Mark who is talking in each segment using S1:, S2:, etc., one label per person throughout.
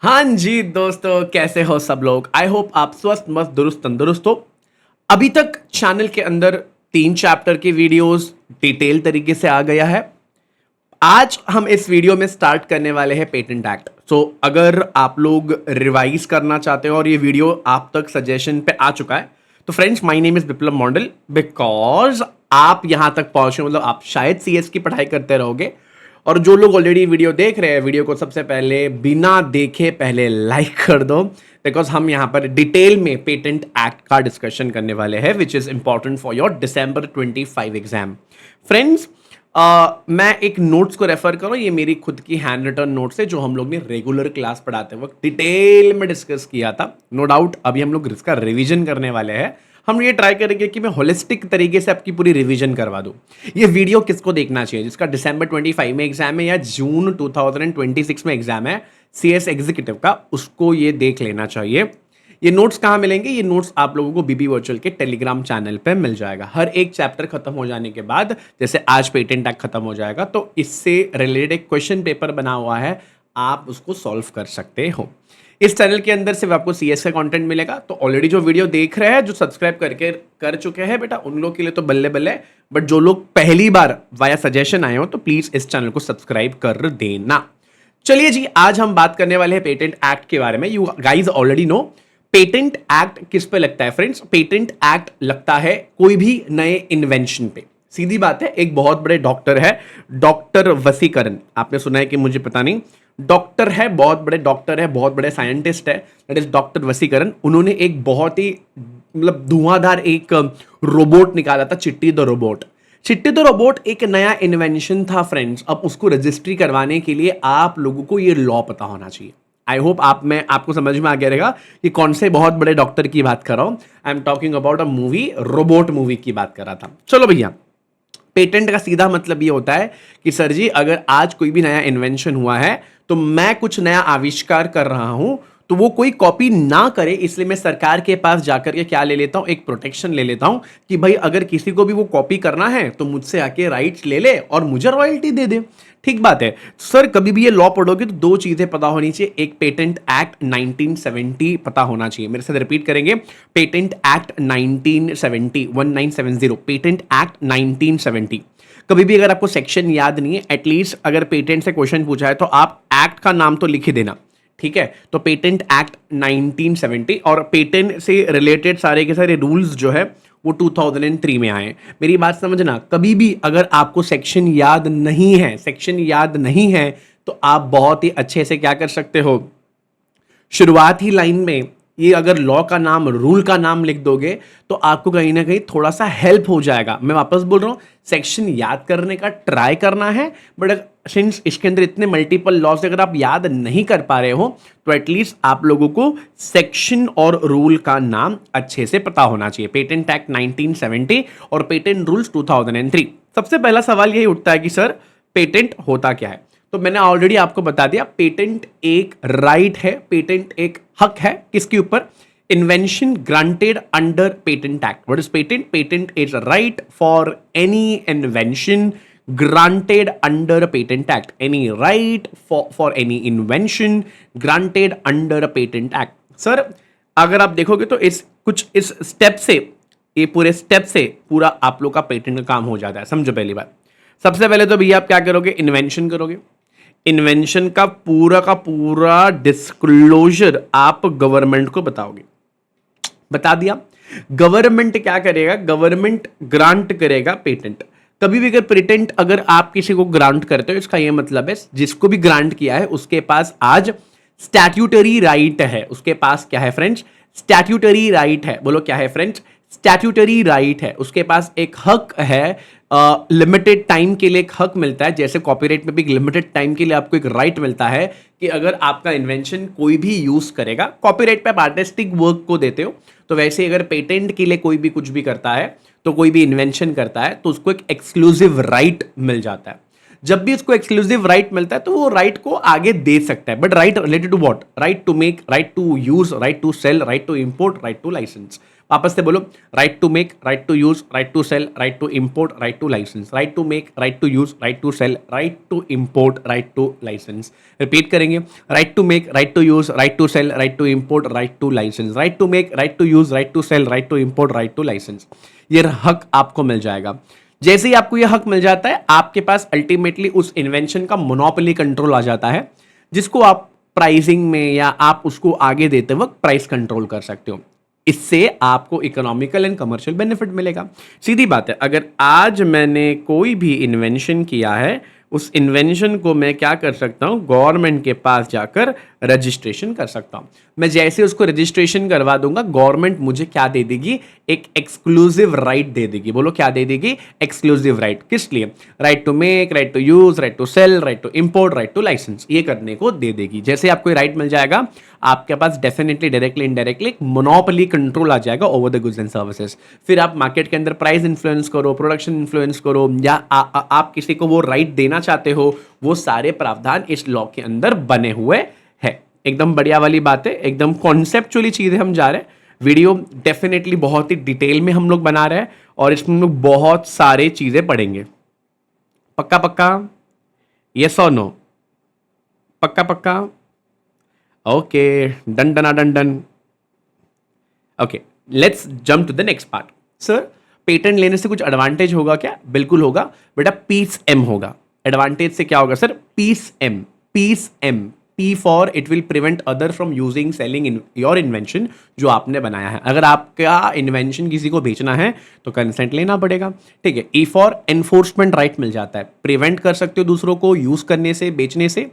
S1: हाँ जी दोस्तों, कैसे हो सब लोग। आई होप आप स्वस्थ मस्त दुरुस्त तंदुरुस्त हो। अभी तक चैनल के अंदर 3 चैप्टर की वीडियोस डिटेल तरीके से आ गया है। आज हम इस वीडियो में स्टार्ट करने वाले हैं पेटेंट एक्ट। सो अगर आप लोग रिवाइज करना चाहते हो और ये वीडियो आप तक सजेशन पे आ चुका है, तो friends my name is Viplav Mondal. Because आप यहां तक पहुंचे, मतलब आप शायद सीएस की पढ़ाई करते रहोगे। और जो लोग ऑलरेडी वीडियो देख रहे हैं, वीडियो को सबसे पहले बिना देखे पहले लाइक कर दो। बिकॉज हम यहां पर डिटेल में पेटेंट एक्ट का डिस्कशन करने वाले हैं, which is important for your December 25 exam. Friends, मैं एक नोट्स को रेफर करूं, ये मेरी खुद की हैंड रिटन नोट्स है जो हम लोग ने रेगुलर क्लास पढ़ाते वक्त डिटेल में डिस्कस किया था। नो डाउट अभी हम लोग इसका रिवीजन करने वाले हैं। हम ये ट्राई करेंगे कि मैं होलिस्टिक तरीके से आपकी पूरी रिवीजन करवा दूं। ये वीडियो किसको देखना चाहिए? जिसका December 25 में एग्जाम है या जून 2026 में एग्जाम है सीएस एग्जीक्यूटिव का, उसको ये देख लेना चाहिए। ये नोट्स कहाँ मिलेंगे? ये नोट्स आप लोगों को बीबी वर्चुअल के टेलीग्राम चैनल पे मिल जाएगा। हर एक चैप्टर खत्म हो जाने के बाद, जैसे आज पेटेंट एक्ट खत्म हो जाएगा, तो इससे रिलेटेड एक क्वेश्चन पेपर बना हुआ है, आप उसको सॉल्व कर सकते हो। इस चैनल के अंदर सिर्फ आपको सीएस का कंटेंट मिलेगा। तो ऑलरेडी जो वीडियो देख रहे हैं, जो सब्सक्राइब करके कर चुके हैं बेटा, उन लोग के लिए तो बल्ले बल्ले। बट जो लोग पहली बार वाया सजेशन आए हो, तो प्लीज इस चैनल को सब्सक्राइब कर देना। चलिए जी, आज हम बात करने वाले हैं पेटेंट एक्ट के बारे में। You guys already know patent act किस पे लगता है फ्रेंड्स। पेटेंट एक्ट लगता है कोई भी नए इन्वेंशन पे। सीधी बात है, एक बहुत बड़े डॉक्टर है, डॉक्टर वसीकरण। आपने सुना है कि मुझे पता नहीं। डॉक्टर है, बहुत बड़े डॉक्टर है, बहुत बड़े साइंटिस्ट है, दैट इज डॉक्टर वसीकरण। उन्होंने एक बहुत ही मतलब धुआंधार एक रोबोट निकाला था, चिट्टी द रोबोट। चिट्टी द रोबोट एक नया इन्वेंशन था फ्रेंड्स। अब उसको रजिस्ट्री करवाने के लिए आप लोगों को ये लॉ पता होना चाहिए। आई होप आपको समझ में आ गया रहेगा कि कौन से बहुत बड़े डॉक्टर की बात कर रहा हूं। I am talking about a movie, robot movie की बात कर रहा था। चलो भैया, पेटेंट का सीधा मतलब ये होता है कि सर जी, अगर आज कोई भी नया इन्वेंशन हुआ है, तो मैं कुछ नया आविष्कार कर रहा हूं, तो वो कोई कॉपी ना करे, इसलिए मैं सरकार के पास जाकर के क्या ले लेता हूं, एक प्रोटेक्शन ले लेता हूं कि भाई अगर किसी को भी वो कॉपी करना है तो मुझसे आके राइट्स ले ले और मुझे रॉयल्टी दे दे। ठीक बात है सर। कभी भी ये लॉ पढ़ोगे तो दो चीजें पता होनी चाहिए। एक, पेटेंट एक्ट 1970 पता होना चाहिए। मेरे साथ रिपीट करेंगे, पेटेंट एक्ट 1970, 1970, पेटेंट एक्ट 1970। कभी भी अगर आपको सेक्शन याद नहीं है, एटलीस्ट अगर पेटेंट से क्वेश्चन पूछा है तो आप एक्ट का नाम तो लिख ही देना। ठीक है, तो पेटेंट एक्ट 1970 और पेटेंट से रिलेटेड सारे के सारे रूल्स जो है वो 2003 में आए। मेरी बात समझना, कभी भी अगर आपको सेक्शन याद नहीं है, सेक्शन याद नहीं है, तो आप बहुत ही अच्छे से क्या कर सकते हो, शुरुआत ही लाइन में ये अगर लॉ का नाम, रूल का नाम लिख दोगे तो आपको कहीं ना कहीं थोड़ा सा हेल्प हो जाएगा। मैं वापस बोल रहा हूं, सेक्शन याद करने का ट्राई करना है, बट सिंस इसके अंदर इतने मल्टीपल लॉज अगर आप याद नहीं कर पा रहे हो, तो एटलीस्ट आप लोगों को सेक्शन और रूल का नाम अच्छे से पता होना चाहिए। पेटेंट एक्ट 1970 और पेटेंट रूल्स 2003। सबसे पहला सवाल यही उठता है कि सर पेटेंट होता क्या है। तो मैंने ऑलरेडी आपको बता दिया, पेटेंट एक राइट है, पेटेंट एक हक है। किसके ऊपर? Invention granted under patent act. What is patent? Patent is right for any invention granted under a patent act. Any right for any invention granted under a patent act. Sir अगर आप देखोगे तो इस स्टेप से, ये पूरे step से पूरा आप लोग का पेटेंट का काम हो जाता है। समझो पहली बात, सबसे पहले तो भैया आप क्या करोगे, इन्वेंशन करोगे। इन्वेंशन का पूरा डिस्क्लोजर आप गवर्नमेंट को बताओगे। बता दिया। गवर्नमेंट क्या करेगा, गवर्नमेंट ग्रांट करेगा पेटेंट। कभी भी अगर पेटेंट अगर आप किसी को ग्रांट करते हो, इसका यह मतलब है जिसको भी ग्रांट किया है उसके पास आज स्टैट्यूटरी राइट है। उसके पास क्या है फ्रेंड्स? स्टैट्यूटरी राइट है। बोलो क्या है फ्रेंड्स? स्टैट्यूटरी राइट है। उसके पास एक हक है, लिमिटेड टाइम के लिए एक हक मिलता है। जैसे कॉपीराइट में भी लिमिटेड टाइम के लिए आपको एक राइट मिलता है कि अगर आपका इन्वेंशन कोई भी यूज करेगा, कॉपीराइट पे आप आर्टिस्टिक वर्क को देते हो, तो वैसे अगर पेटेंट के लिए कोई भी कुछ भी करता है, तो कोई भी इन्वेंशन करता है, तो उसको एक एक्सक्लूसिव राइट मिल जाता है। जब भी उसको एक्सक्लूसिव राइट मिलता है तो वो राइट को आगे दे सकता है, but right related to what? Right to make, right to use, right to sell, right to import, right to license. वापस से बोलो, right to make, right to use, right to sell, right to import, right to license. Right to make, right to use, right to sell, right to import, right to license. Repeat करेंगे, right to make, right to use, right to sell, right to import, right to license. Right to make, right to use, right to sell, right to import, right to license. ये हक आपको मिल जाएगा। जैसे ही आपको यह हक मिल जाता है, आपके पास अल्टीमेटली उस इन्वेंशन का मोनोपोली कंट्रोल आ जाता है, जिसको आप प्राइसिंग में या आप उसको आगे देते वक्त प्राइस कंट्रोल कर सकते हो। इससे आपको इकोनॉमिकल एंड कमर्शियल बेनिफिट मिलेगा। सीधी बात है, अगर आज मैंने कोई भी इन्वेंशन किया है, उस इन्वेंशन को मैं क्या कर सकता हूं? गवर्नमेंट के पास जाकर रजिस्ट्रेशन कर सकता हूं। मैं जैसे उसको रजिस्ट्रेशन करवा दूंगा, गवर्नमेंट मुझे क्या दे देगी? एक एक्सक्लूसिव राइट दे देगी। बोलो क्या दे देगी? Exclusive right. किस लिए? Right to make, right to use, right to sell, right to import, right to license, ये करने को दे देगी। जैसे आपको राइट मिल जाएगा, आपके पास डेफिनेटली डायरेक्टली इनडायरेक्टली एक मोनोपोली कंट्रोल आ जाएगा over the goods and services. फिर आप मार्केट के अंदर प्राइस इन्फ्लुएंस करो, प्रोडक्शन इन्फ्लुएंस करो, या आप किसी को वो राइट देना चाहते हो, वो सारे प्रावधान इस लॉ के अंदर बने हुए है। एकदम बढ़िया वाली बात है, एकदम कॉन्सेप्चुअली चीजें हम जा रहे हैं। वीडियो डेफिनेटली बहुत ही डिटेल में हम लोग बना रहे हैं और इसमें हम लोग बहुत सारे चीजें पढ़ेंगे। पक्का पक्का? यस और नो? पक्का पक्का? Okay, done done done done. Okay, let's jump to the next part. Sir, patent लेने से कुछ एडवांटेज होगा क्या? बिल्कुल होगा बेटा, पीस एम होगा। एडवांटेज से क्या होगा sir? Peace M. Peace M, P for it will prevent other from using selling in your invention, जो आपने बनाया है। अगर आपका इन्वेंशन किसी को बेचना है तो कंसेंट लेना पड़ेगा, ठीक है। E फॉर एनफोर्समेंट राइट मिल जाता है, प्रिवेंट कर सकते हो दूसरों को यूज करने से, बेचने से।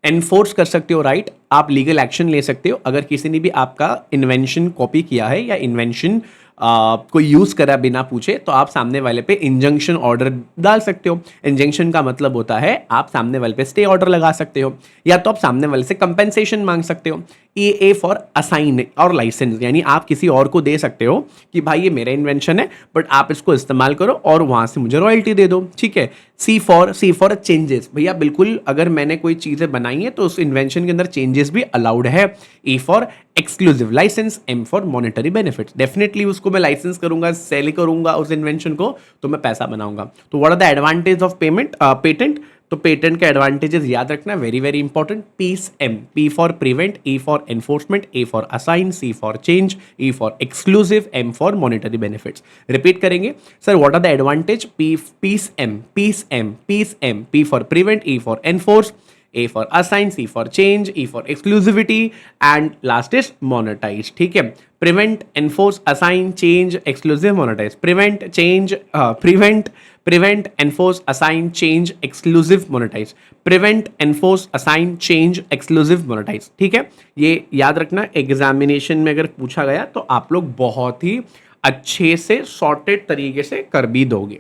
S1: एनफोर्स कर सकते हो राइट, आप लीगल एक्शन ले सकते हो अगर किसी ने भी आपका इन्वेंशन कॉपी किया है या इन्वेंशन को यूज करा बिना पूछे, तो आप सामने वाले पे इंजंक्शन ऑर्डर डाल सकते हो। इंजंक्शन का मतलब होता है आप सामने वाले पे स्टे ऑर्डर लगा सकते हो, या तो आप सामने वाले से कंपेंसेशन मांग सकते हो। ए फॉर असाइन और लाइसेंस, यानी आप किसी और को दे सकते हो कि भाई ये मेरा इन्वेंशन है, बट आप इसको इस्तेमाल करो और वहां से मुझे रॉयल्टी दे दो, ठीक है। सी फॉर चेंजेस, भैया बिल्कुल अगर मैंने कोई चीजें बनाई है तो उस इन्वेंशन के अंदर चेंजेस भी अलाउड है। E for exclusive licence, M for monetary benefits, definitely उसको मैं लाइसेंस करूंगा, सेल करूंगा उस इन्वेंशन को, तो मैं पैसा बनाऊंगा। तो what are the advantage of patent? तो पेटेंट के एडवांटेजेस याद रखना, very very important. Peace M, P for prevent, E for enforcement, A for assign, C for change, E for exclusive, M for monetary benefits. Repeat करेंगे sir, what are the advantage? Peace M, peace M, peace M, P for prevent, E for enforce, A for assign, C for change, E for exclusivity, and last is monetize, ठीक है। Prevent, enforce, assign, change, exclusive, monetize। Prevent, change, prevent, enforce, assign, change, exclusive, monetize। Prevent, enforce, assign, change, exclusive, monetize, ठीक है। ये याद रखना, examination में अगर पूछा गया तो आप लोग बहुत ही अच्छे से सॉर्टेड तरीके से कर भी दोगे,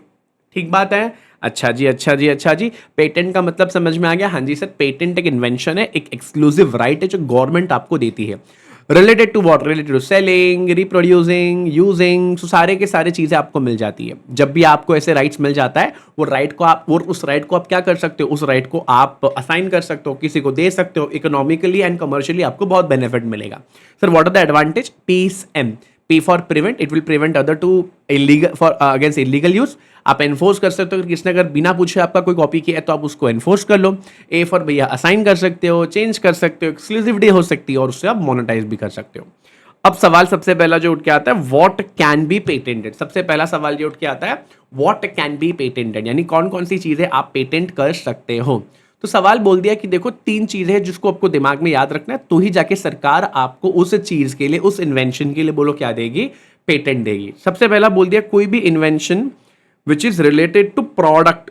S1: ठीक बात है। अच्छा जी, अच्छा जी, अच्छा जी। पेटेंट का मतलब समझ में आ गया? हाँ जी सर, पेटेंट एक इन्वेंशन है, एक एक्सक्लूसिव राइट है जो गवर्नमेंट आपको देती है। Related to what? Related to selling, reproducing, using, so सारे के सारे चीजें आपको मिल जाती है। जब भी आपको ऐसे राइट्स मिल जाता है, वो राइट को आप, और उस राइट को आप क्या कर सकते हो? उस राइट को आप असाइन कर सकते हो, किसी को दे सकते हो। इकोनॉमिकली एंड कमर्शियली आपको बहुत बेनिफिट मिलेगा। Sir what are the advantage? Peace M, P for prevent, it will prevent other to illegal for against illegal use। आप एनफोर्स कर सकते हो, किसने अगर बिना पूछे आपका कोई कॉपी किया है तो आप उसको एनफोर्स कर लो। ए फॉर भैया असाइन कर सकते हो, चेंज कर सकते हो, एक्सक्लूसिविटी हो सकती है और उससे आप मोनेटाइज भी कर सकते हो। अब सवाल सबसे पहला जो उठ के आता है, व्हाट कैन बी पेटेंटेड। सबसे पहला सवाल जो उठ के आता है, व्हाट कैन बी पेटेंटेड, यानी कौन कौन सी चीजें आप पेटेंट कर सकते हो। तो सवाल बोल दिया कि देखो 3 चीजें हैं जिसको आपको दिमाग में याद रखना है, तो ही जाके सरकार आपको उस चीज के लिए, उस इन्वेंशन के लिए बोलो क्या देगी? पेटेंट देगी। सबसे पहला बोल दिया, कोई भी invention which is related to product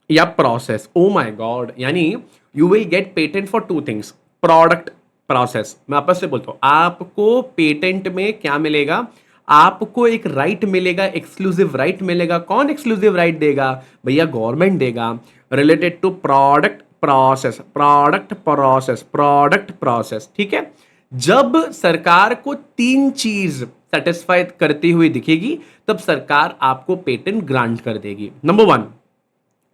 S1: या प्रोसेस। ओ माय गॉड, यानी you will get patent for 2 things, product, process. मैं आपस से बोलता हूं, आपको पेटेंट में क्या मिलेगा? आपको एक राइट मिलेगा, एक्सक्लूसिव राइट मिलेगा। कौन एक्सक्लूसिव राइट देगा? भैया गवर्नमेंट देगा। Related to product, process, product, process, product, process, ठीक है। जब सरकार को 3 चीज सेटिस्फाई करती हुई दिखेगी, तब सरकार आपको पेटेंट ग्रांट कर देगी। नंबर 1,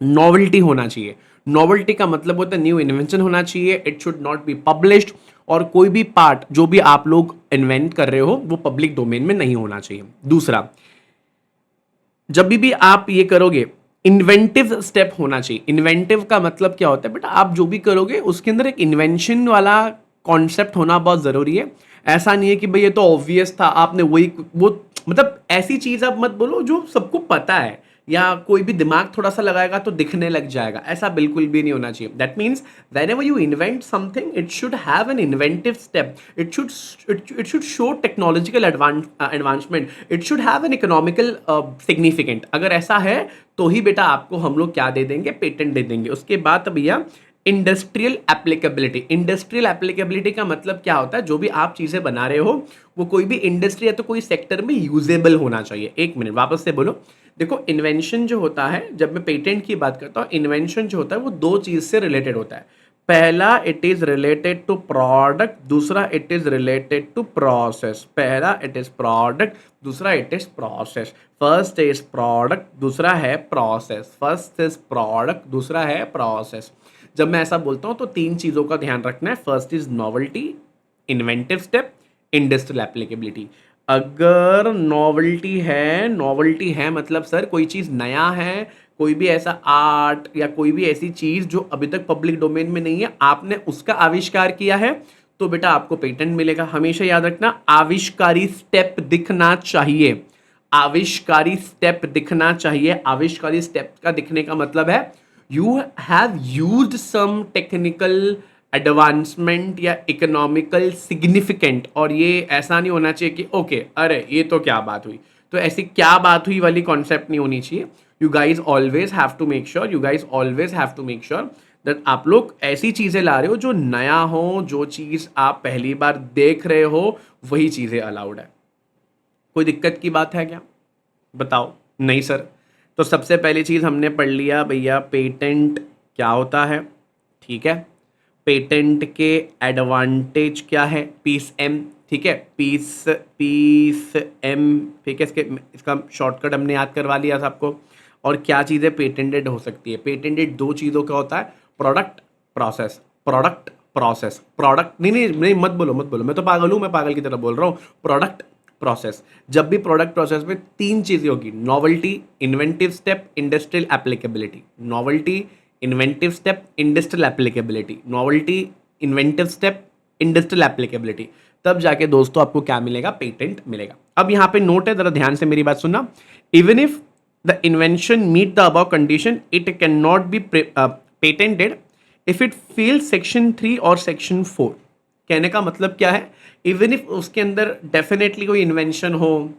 S1: नॉवेल्टी होना चाहिए। नॉवेल्टी का मतलब होता है न्यू इन्वेंशन होना चाहिए, it should not be published, और कोई भी पार्ट जो भी आप लोग इन्वेंट कर रहे हो वो पब्लिक डोमेन में नहीं होना चाहिए। दूसरा, जब भी आप ये करोगे, इन्वेंटिव स्टेप होना चाहिए। इन्वेंटिव का मतलब क्या होता है बेटा, आप जो भी करोगे उसके अंदर एक इन्वेंशन वाला कॉन्सेप्ट होना बहुत जरूरी है। ऐसा नहीं है कि भाई ये तो ऑब्वियस था, आपने वही वो, मतलब ऐसी चीज आप मत बोलो जो सबको पता है, या कोई भी दिमाग थोड़ा सा लगाएगा तो दिखने लग जाएगा, ऐसा बिल्कुल भी नहीं होना चाहिए। That means whenever you invent something, it should have an inventive step, it should show technological advancement, it should have an economical significant। अगर ऐसा है तो ही बेटा आपको हम लोग क्या दे देंगे, पेटेंट दे देंगे। उसके बाद भैया इंडस्ट्रियल एप्लीकेबिलिटी। इंडस्ट्रियल एप्लीकेबिलिटी का मतलब क्या होता है, जो भी आप चीजें बना रहे हो वो कोई भी इंडस्ट्री या तो कोई सेक्टर में यूजेबल होना चाहिए। एक मिनट वापस से बोलो। देखो, इन्वेंशन जो होता है, जब मैं पेटेंट की बात करता हूँ, इन्वेंशन जो होता है वो दो चीज से रिलेटेड होता है। पहला, it is related to product, दूसरा it is related to process. पहला इट इज प्रोडक्ट, दूसरा it is process. First is product, दूसरा है प्रोसेस। फर्स्ट इज प्रोडक्ट, दूसरा है प्रोसेस। जब मैं ऐसा बोलता हूं तो तीन चीजों का ध्यान रखना है। First is novelty, inventive step, industrial applicability. अगर नॉवेल्टी है मतलब सर कोई चीज नया है, कोई भी ऐसा आर्ट या कोई भी ऐसी चीज जो अभी तक पब्लिक डोमेन में नहीं है, आपने उसका आविष्कार किया है, तो बेटा आपको पेटेंट मिलेगा। हमेशा याद रखना, आविष्कारी स्टेप दिखना चाहिए। आविष्कारी स्टेप दिखना चाहिए। आविष्कारी स्टेप का दिखने का मतलब है you have used some technical advancement या इकोनॉमिकल सिग्निफिकेंट। और ये ऐसा नहीं होना चाहिए कि ओके अरे ये तो क्या बात हुई, तो ऐसी क्या बात हुई वाली कॉन्सेप्ट नहीं होनी चाहिए। You guys always have to make sure, that आप लोग ऐसी चीजें ला रहे हो जो नया हो, जो चीज आप पहली बार देख रहे हो, वही चीजें अलाउड है। कोई दिक्कत की बात है क्या, बताओ? नहीं सर। तो सबसे पहली चीज हमने पढ़ लिया भैया, पेटेंट क्या होता है, ठीक है। पेटेंट के एडवांटेज क्या है, पीस एम, ठीक है, पीस एम, ठीक है। इसका शॉर्टकट हमने याद करवा लिया था आपको। और क्या चीज़ें पेटेंटेड हो सकती है। पेटेंटेड दो चीज़ों का होता है, प्रोडक्ट प्रोसेस। प्रोडक्ट नहीं मत बोलो, मैं तो पागल हूँ, मैं पागल की तरह बोल रहा हूँ। Product process. जब भी प्रोडक्ट प्रोसेस में तीन चीजें होगी, novelty, inventive step, industrial applicability. Novelty, inventive step, industrial applicability. Novelty, inventive step, industrial applicability. तब जाके दोस्तों आपको क्या मिलेगा, पेटेंट मिलेगा। अब यहां पे नोट है, जरा ध्यान से मेरी बात सुनना। Even if the invention meet the above condition, it cannot be patented if it fail section 3 और सेक्शन 4। कहने का मतलब क्या है, इवन इफ उसके अंदर डेफिनेटली कोई इन्वेंशन हो,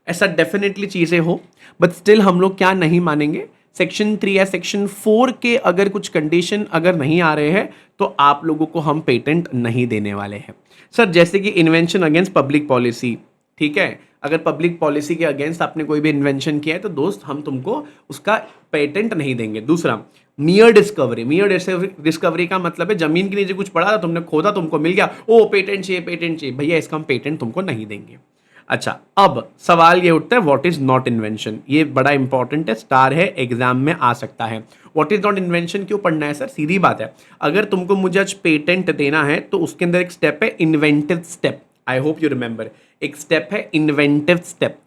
S1: ऐसा डेफिनेटली चीजें हो, बट स्टिल हम लोग क्या नहीं मानेंगे, सेक्शन 3 या सेक्शन 4 के अगर कुछ कंडीशन अगर नहीं आ रहे हैं तो आप लोगों को हम पेटेंट नहीं देने वाले हैं। सर जैसे कि इन्वेंशन अगेंस्ट पब्लिक पॉलिसी, ठीक है, अगर पब्लिक पॉलिसी के अगेंस्ट आपने कोई भी इन्वेंशन किया है तो दोस्त हम तुमको उसका पेटेंट नहीं देंगे। दूसरा, मियर डिस्कवरी का मतलब है जमीन के नीचे कुछ पड़ा था, तुमने खोदा, तुमको मिल गया, ओ पेटेंट चाहिए भैया, इसका हम पेटेंट तुमको नहीं देंगे। अच्छा, अब सवाल ये उठता है व्हाट इज नॉट इन्वेंशन। ये बड़ा इंपॉर्टेंट है, स्टार है, एग्जाम में आ सकता है। व्हाट इज नॉट इन्वेंशन क्यों पढ़ना है सर, सीधी बात है, अगर तुमको मुझे आज पेटेंट देना है तो उसके अंदर एक स्टेप है inventive step. I hope you remember, एक स्टेप है इन्वेंटिव स्टेप,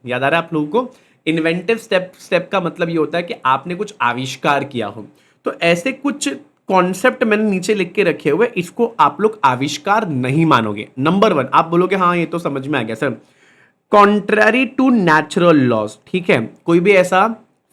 S1: याद आ रहा है आप लोगों को। इन्वेंटिव स्टेप का मतलब ये होता है कि आपने कुछ आविष्कार किया हो। तो ऐसे कुछ कॉन्सेप्ट मैंने नीचे लिख के रखे हुए, इसको आप लोग आविष्कार नहीं मानोगे। नंबर 1, आप बोलोगे हाँ ये तो समझ में आ गया sir, contrary to natural laws, ठीक है, कोई भी ऐसा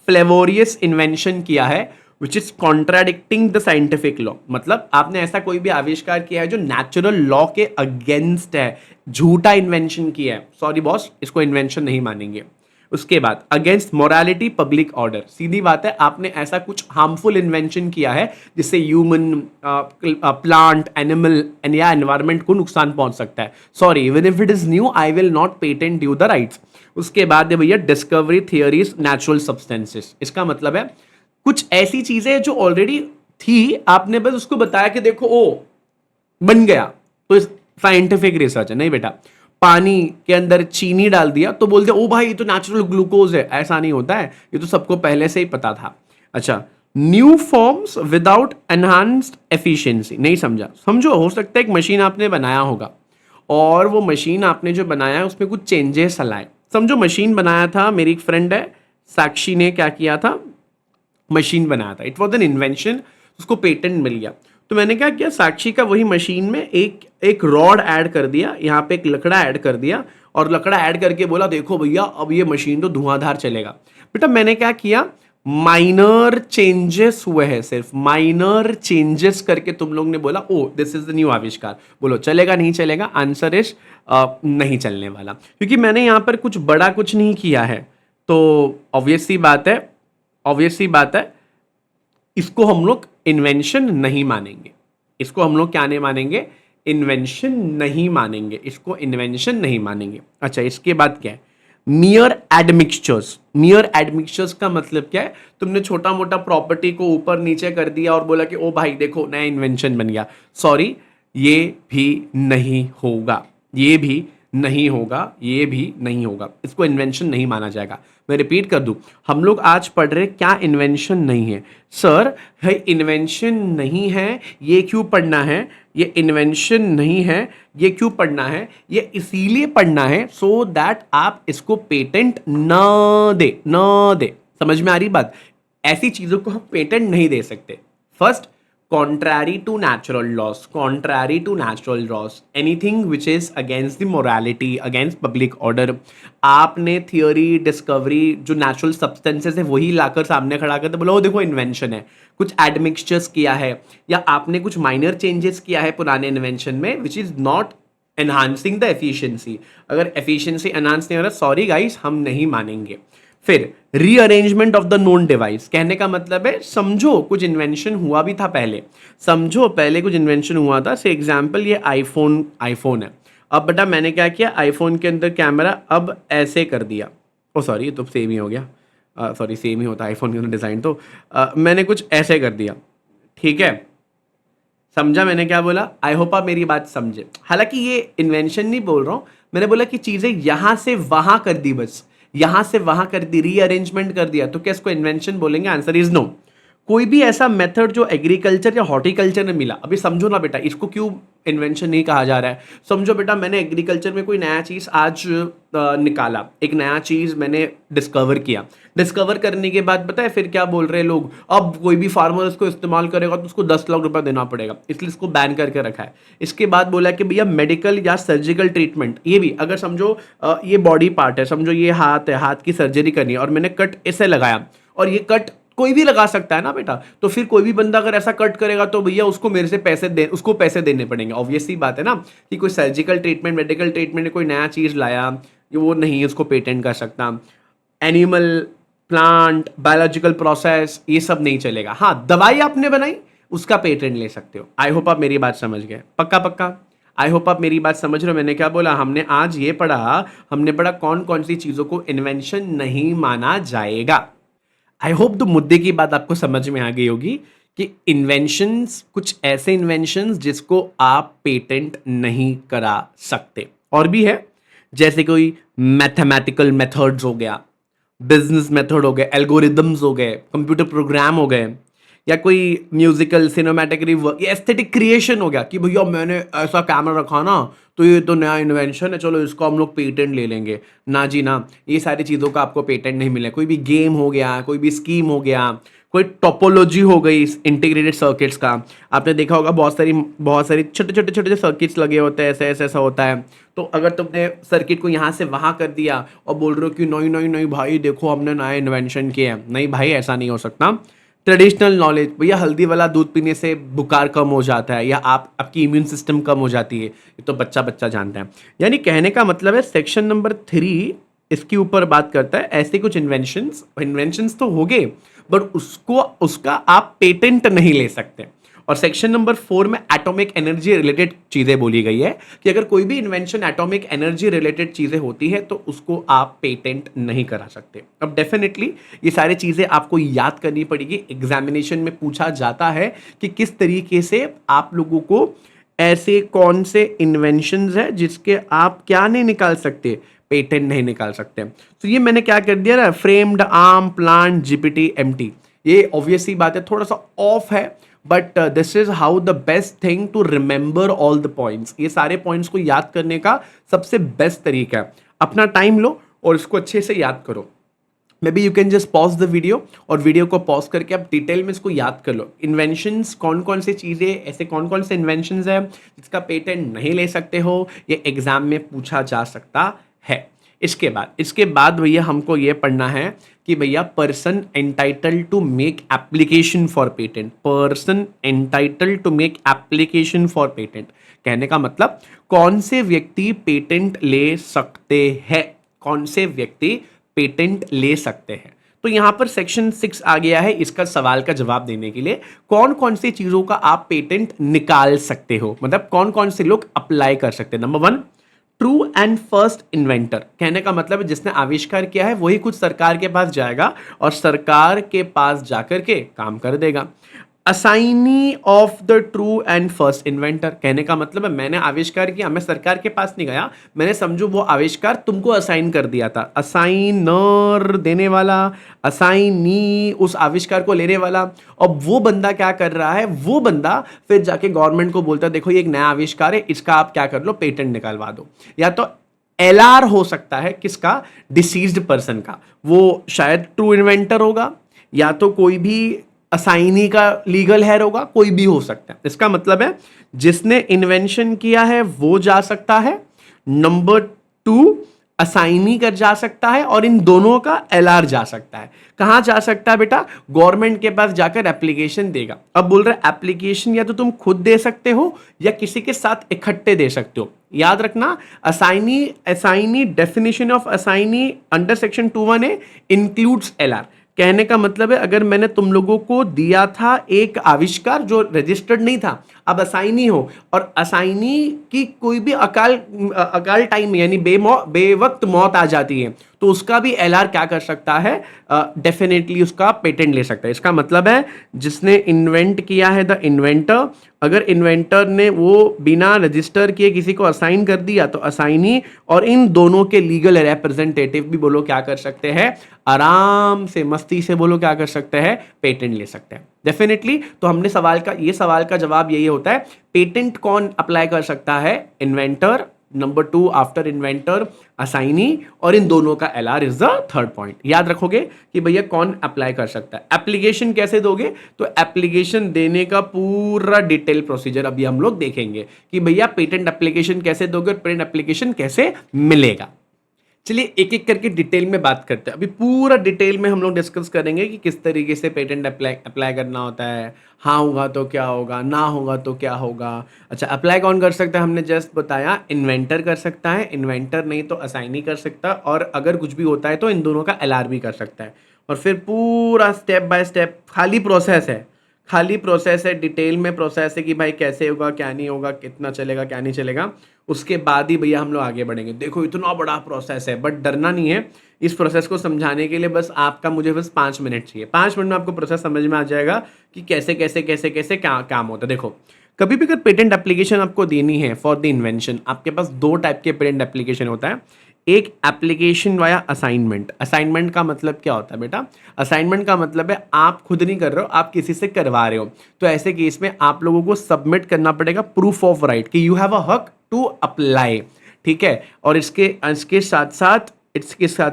S1: फ्लेवोरियस इन्वेंशन किया है which is contradicting the scientific law, मतलब आपने ऐसा कोई भी आविष्कार किया है जो नेचुरल लॉ के अगेंस्ट है, झूठा इन्वेंशन किया है, सॉरी बॉस, इसको इन्वेंशन नहीं मानेंगे। उसके बाद अगेंस्ट मोरालिटी पब्लिक ऑर्डर, सीधी बात है, आपने ऐसा कुछ हार्मफुल इन्वेंशन किया है जिससे ह्यूमन, प्लांट, एनिमल या एनवायरमेंट को नुकसान पहुंच सकता है, sorry, even if it is new I will not patent you the rights. उसके बाद भैया डिस्कवरी थियरीज नेचुरल सब्सटेंसेस, इसका मतलब है कुछ ऐसी चीजें जो ऑलरेडी थी, आपने बस उसको बताया कि देखो ओ बन गया, तो साइंटिफिक रिसर्च है। नहीं बेटा, पानी के अंदर चीनी डाल दिया तो बोलते ओ भाई ये तो नेचुरल ग्लूकोज है। ऐसा नहीं होता है, ये तो सबको पहले से ही पता था। अच्छा, new forms without enhanced efficiency, नहीं समझा? समझो, हो सकता है एक मशीन आपने बनाया होगा और वो मशीन आपने जो बनाया है उसमें कुछ चेंजेस लाए। समझो मशीन बनाया था, मेरी एक फ्रेंड है साक्षी ने क्या किया था, मशीन बनाया था, इट वॉज एन इन्वेंशन, उसको पेटेंट मिल गया। तो मैंने क्या किया, साक्षी का वही मशीन में एक रॉड ऐड कर दिया, यहाँ पे एक लकड़ा ऐड कर दिया और लकड़ा ऐड करके बोला देखो भैया अब ये मशीन तो धुआंधार चलेगा। बेटा मैंने क्या किया, माइनर चेंजेस हुए हैं, सिर्फ माइनर चेंजेस करके तुम लोग ने बोला ओ दिस इज द न्यू आविष्कार। बोलो चलेगा नहीं चलेगा? आंसर इज नहीं चलने वाला, क्योंकि मैंने यहां पर कुछ बड़ा कुछ नहीं किया है। तो ऑब्वियस सी बात है, ऑब्वियस सी बात है, इसको हम लोग इन्वेंशन नहीं मानेंगे। इसको हम लोग क्या नहीं मानेंगे? इन्वेंशन नहीं मानेंगे, इसको इन्वेंशन नहीं मानेंगे। अच्छा, इसके बाद क्या है, मियर एडमिक्सचर्स। मियर एडमिक्सचर्स का मतलब क्या है, तुमने छोटा मोटा प्रॉपर्टी को ऊपर नीचे कर दिया और बोला कि ओ भाई देखो नया इन्वेंशन बन गया। सॉरी, ये भी नहीं होगा, ये भी नहीं होगा, ये भी नहीं होगा, इसको इन्वेंशन नहीं माना जाएगा। मैं रिपीट कर दूं, हम लोग आज पढ़ रहे क्या इन्वेंशन नहीं है। सर है इन्वेंशन नहीं है, ये क्यों पढ़ना है? ये इन्वेंशन नहीं है, ये क्यों पढ़ना है? ये इसीलिए पढ़ना है सो दैट आप इसको पेटेंट न दे। समझ में आ रही बात? ऐसी चीजों को हम पेटेंट नहीं दे सकते। First, contrary to natural laws, contrary to natural laws, anything which is against the morality, against public order। आपने थियोरी डिस्कवरी जो नेचुरल सब्सटेंसेस है वही लाकर सामने खड़ा करते बोलो ओ देखो इन्वेंशन है, कुछ एडमिक्सचर्स किया है या आपने कुछ माइनर चेंजेस किया है पुराने इन्वेंशन में which is not enhancing the efficiency. अगर एफिशिएंसी एनहांस नहीं हो रहा, सॉरी गाइस, हम नहीं मानेंगे। फिर rearrangement of the known device, कहने का मतलब है समझो कुछ इन्वेंशन हुआ भी था पहले, समझो पहले कुछ इन्वेंशन हुआ था। से एग्जांपल ये आईफोन है। अब बेटा मैंने क्या किया, आईफोन के अंदर कैमरा अब ऐसे कर दिया, ओ सॉरी ये तो सेम ही हो गया, सॉरी सेम ही होता है आईफोन के अंदर डिज़ाइन। तो मैंने कुछ ऐसे कर दिया, ठीक है? समझा मैंने क्या बोला? आई होप आप मेरी बात समझे। हालांकि ये इन्वेंशन नहीं बोल रहा हूं, मैंने बोला कि चीजें यहां से वहां कर दी, बस यहां से वहां कर दी, रीअरेंजमेंट कर दिया, तो क्या इसको इन्वेंशन बोलेंगे? Answer is no. कोई भी ऐसा मेथड जो एग्रीकल्चर या हॉर्टिकल्चर में मिला, अभी समझो ना बेटा इसको क्यों इन्वेंशन नहीं कहा जा रहा है। समझो बेटा मैंने एग्रीकल्चर में कोई नया चीज आज निकाला, एक नया चीज मैंने डिस्कवर किया, डिस्कवर करने के बाद पता है फिर क्या बोल रहे हैं लोग, अब कोई भी फार्मर इसको इस्तेमाल करेगा तो उसको 10 लाख रुपया देना पड़ेगा, इसलिए इसको बैन करके रखा है। इसके बाद बोला कि भैया मेडिकल या सर्जिकल ट्रीटमेंट, ये भी अगर समझो ये बॉडी पार्ट है, समझो ये हाथ है, हाथ की सर्जरी करनी है और मैंने कट इसे लगाया, और ये कट कोई भी लगा सकता है ना बेटा, तो फिर कोई भी बंदा अगर ऐसा कट करेगा तो भैया उसको मेरे से उसको पैसे देने पड़ेंगे। ऑब्वियस सी बात है ना कि कोई सर्जिकल ट्रीटमेंट मेडिकल ट्रीटमेंट कोई नया चीज लाया, वो नहीं उसको पेटेंट कर सकता। एनिमल प्लांट बायोलॉजिकल प्रोसेस ये सब नहीं चलेगा। हाँ, दवाई आपने बनाई उसका पेटेंट ले सकते हो। आई होप आप मेरी बात समझ गए, पक्का पक्का। आई होप आप मेरी बात समझ रहे हो। मैंने क्या बोला, हमने आज ये पढ़ा, हमने पढ़ा कौन कौन सी चीजों को इन्वेंशन नहीं माना जाएगा। आई होप द मुद्दे की बात आपको समझ में आ गई होगी कि इन्वेंशंस, कुछ ऐसे इन्वेंशंस जिसको आप पेटेंट नहीं करा सकते, और भी है जैसे कोई मैथमेटिकल मेथड्स हो गया, बिजनेस मेथड हो गए, एल्गोरिदम्स हो गए, कंप्यूटर प्रोग्राम हो गए, या कोई म्यूजिकल सिनेमैटिक वर्क या एस्थेटिक क्रिएशन हो गया कि भैया मैंने ऐसा कैमरा रखा ना तो ये तो नया इन्वेंशन है, चलो इसको हम लोग पेटेंट ले लेंगे। ना जी ना, ये सारी चीज़ों का आपको पेटेंट नहीं मिले। कोई भी गेम हो गया, कोई भी स्कीम हो गया, कोई टोपोलॉजी हो गई इंटीग्रेटेड सर्किट्स का, आपने देखा होगा बहुत सारी छोटे छोटे सर्किट्स लगे होते हैं, ऐसे ऐसा होता है। तो अगर तुमने सर्किट को यहाँ से वहाँ कर दिया और बोल रहे हो कि नहीं नहीं नहीं भाई देखो हमने नया इन्वेंशन किया है, नहीं भाई ऐसा नहीं हो सकता। ट्रेडिशनल नॉलेज, भैया हल्दी वाला दूध पीने से बुखार कम हो जाता है या आपकी इम्यून सिस्टम कम हो जाती है, ये तो बच्चा बच्चा जानता है। यानी कहने का मतलब है सेक्शन नंबर 3 इसके ऊपर बात करता है ऐसे कुछ इन्वेंशंस तो हो गए बट उसका आप पेटेंट नहीं ले सकते। और सेक्शन नंबर 4 में एटॉमिक एनर्जी रिलेटेड चीजें बोली गई है कि अगर कोई भी इन्वेंशन एटॉमिक एनर्जी रिलेटेड चीजें होती है तो उसको आप पेटेंट नहीं करा सकते। अब डेफिनेटली ये सारी चीजें आपको याद करनी पड़ेगी, एग्जामिनेशन में पूछा जाता है कि किस तरीके से आप लोगों को ऐसे कौन से इन्वेंशंस है जिसके आप क्या नहीं निकाल सकते, पेटेंट नहीं निकाल सकते। तो ये मैंने क्या कर दिया ना, framed arm plant GPT MT, ये ऑब्वियसली बात है थोड़ा सा ऑफ है, but this is how the best thing to remember all the points. ये सारे पॉइंट्स को याद करने का सबसे बेस्ट तरीका है, अपना टाइम लो और इसको अच्छे से याद करो। May be you can just pause the video और वीडियो को पॉज करके आप डिटेल में इसको याद कर लो। इन्वेंशंस कौन कौन सी चीज़ें, ऐसे कौन कौन से इन्वेंशंस है जिसका पेटेंट नहीं ले सकते हो, ये एग्जाम में पूछा जा सकता है। इसके बाद भैया हमको ये पढ़ना है कि भैया person entitled to make application for patent, person entitled to make application for patent, कहने का मतलब कौन से व्यक्ति पेटेंट ले सकते हैं, कौन से व्यक्ति पेटेंट ले सकते हैं। तो यहां पर सेक्शन 6 आ गया है इसका सवाल का जवाब देने के लिए, कौन कौन सी चीजों का आप पेटेंट निकाल सकते हो, मतलब कौन कौन से लोग अप्लाई कर सकते हैं। Number 1, true and first inventor, कहने का मतलब जिसने आविष्कार किया है वही कुछ सरकार के पास जाएगा और सरकार के पास जाकर के काम कर देगा। Assignee of the true and first inventor, कहने का मतलब है मैंने आविष्कार किया, मैं सरकार के पास नहीं गया, मैंने समझो वो आविष्कार तुमको असाइन कर दिया था, असाइनर देने वाला, असाइनी उस आविष्कार को लेने वाला। अब वो बंदा क्या कर रहा है, वो बंदा फिर जाके गवर्नमेंट को बोलता है देखो ये एक नया आविष्कार है, इसका आप क्या कर लो, पेटेंट निकलवा दो। या तो एलआर हो सकता है किसका, डिसीज्ड पर्सन का, वो शायद ट्रू इन्वेंटर होगा, या तो कोई भी असाइनी का लीगल हेयर होगा, कोई भी हो सकता है। इसका मतलब है जिसने इन्वेंशन किया है वो जा सकता है, नंबर 2 असाइनी कर जा सकता है, और इन दोनों का एलआर जा सकता है। कहां जा सकता है बेटा, गवर्नमेंट के पास जाकर एप्लीकेशन देगा। अब बोल रहे एप्लीकेशन या तो तुम खुद दे सकते हो या किसी के साथ इकट्ठे दे सकते हो। याद रखना assignee definition of assignee under section 21A includes LR, कहने का मतलब है अगर मैंने तुम लोगों को दिया था एक आविष्कार जो रजिस्टर्ड नहीं था, अब असाइनी हो और असाइनी की कोई भी अकाल टाइम यानी बेवक्त मौत आ जाती है, तो उसका भी एलआर क्या कर सकता है, डेफिनेटली उसका पेटेंट ले सकता है। इसका मतलब है जिसने इन्वेंट किया है द इन्वेंटर, अगर इन्वेंटर ने वो बिना रजिस्टर किए किसी को असाइन कर दिया तो असाइनी और इन दोनों के लीगल रिप्रेजेंटेटिव भी बोलो क्या कर सकते हैं, आराम से मस्ती से बोलो क्या कर सकते हैं, पेटेंट ले सकते हैं डेफिनेटली। तो हमने सवाल का जवाब यही होता है, पेटेंट कौन अप्लाई कर सकता है, inventor, number 2 after inventor assignee, और इन दोनों का LR is the third point. याद रखोगे कि भैया कौन अप्लाई कर सकता है। एप्लीकेशन कैसे दोगे, तो एप्लीकेशन देने का पूरा डिटेल प्रोसीजर अभी हम लोग देखेंगे कि भैया पेटेंट एप्लीकेशन कैसे दोगे और पेटेंट एप्लीकेशन कैसे मिलेगा। चलिए एक एक करके डिटेल में बात करते हैं। अभी पूरा डिटेल में हम लोग डिस्कस करेंगे कि किस तरीके से पेटेंट अप्लाई करना होता है, हाँ होगा तो क्या होगा, ना होगा तो क्या होगा। अच्छा अप्लाई कौन कर सकता है, हमने जस्ट बताया इन्वेंटर कर सकता है, इन्वेंटर नहीं तो असाइनी कर सकता, और अगर कुछ भी होता है तो इन दोनों का एलआर भी कर सकता है। और फिर पूरा स्टेप बाय स्टेप खाली प्रोसेस है, डिटेल में प्रोसेस है कि भाई कैसे होगा, क्या नहीं होगा, कितना चलेगा, क्या नहीं चलेगा, उसके बाद ही भैया हम लोग आगे बढ़ेंगे। देखो इतना बड़ा प्रोसेस है, बट डरना नहीं है। इस प्रोसेस को समझाने के लिए मुझे बस 5 मिनट चाहिए। 5 मिनट में आपको प्रोसेस समझ में आ जाएगा कि कैसे कैसे कैसे कैसे क्या काम होता है। देखो कभी भी अगर पेटेंट एप्लीकेशन आपको देनी है फॉर द इन्वेंशन, आपके पास 2 टाइप के पेटेंट एप्लीकेशन होता है। एक एप्लीकेशन वाया असाइनमेंट। असाइनमेंट का मतलब क्या होता है बेटा, असाइनमेंट का मतलब है आप खुद नहीं कर रहे हो, आप किसी से करवा रहे हो। तो ऐसे केस में आप लोगों को सबमिट करना पड़ेगा प्रूफ ऑफ राइट कि यू हैव अ हक टू अप्लाई, ठीक है। और इसके साथ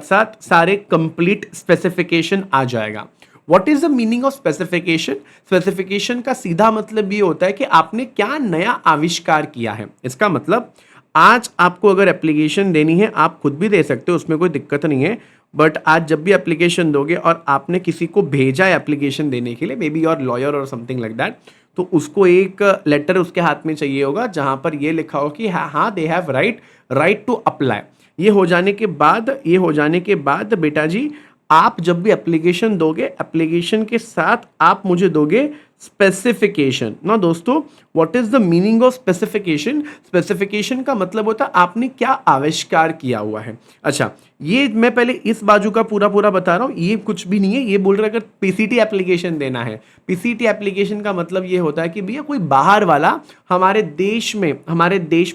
S1: साथ सारे कंप्लीट स्पेसिफिकेशन आ जाएगा। What is the meaning of specification? Specification का सीधा मतलब ये होता है कि आपने क्या नया आविष्कार किया है। इसका मतलब आज आपको अगर एप्लीकेशन देनी है, आप खुद भी दे सकते हो, उसमें कोई दिक्कत नहीं है, बट आज जब भी एप्लीकेशन दोगे और आपने किसी को भेजा है एप्लीकेशन देने के लिए, मे बी योर लॉयर और समथिंग लाइक दैट, तो उसको एक लेटर उसके हाथ में चाहिए होगा जहां पर ये लिखा हो कि हाँ they have right to apply. ये हो जाने के बाद बेटा जी आप जब भी एप्लीकेशन दोगे, एप्लीकेशन के साथ आप मुझे दोगे स्पेसिफिकेशन ना दोस्तों, what is the meaning of specification? Specification का मतलब होता है आपने क्या आविष्कार किया हुआ है। अच्छा, ये मैं पहले इस बाजू का पूरा पूरा बता रहा हूं, ये कुछ भी नहीं है। ये बोल रहा है अगर पीसीटी एप्लीकेशन देना है, पीसीटी एप्लीकेशन का मतलब ये होता है कि भैया कोई बाहर वाला हमारे देश में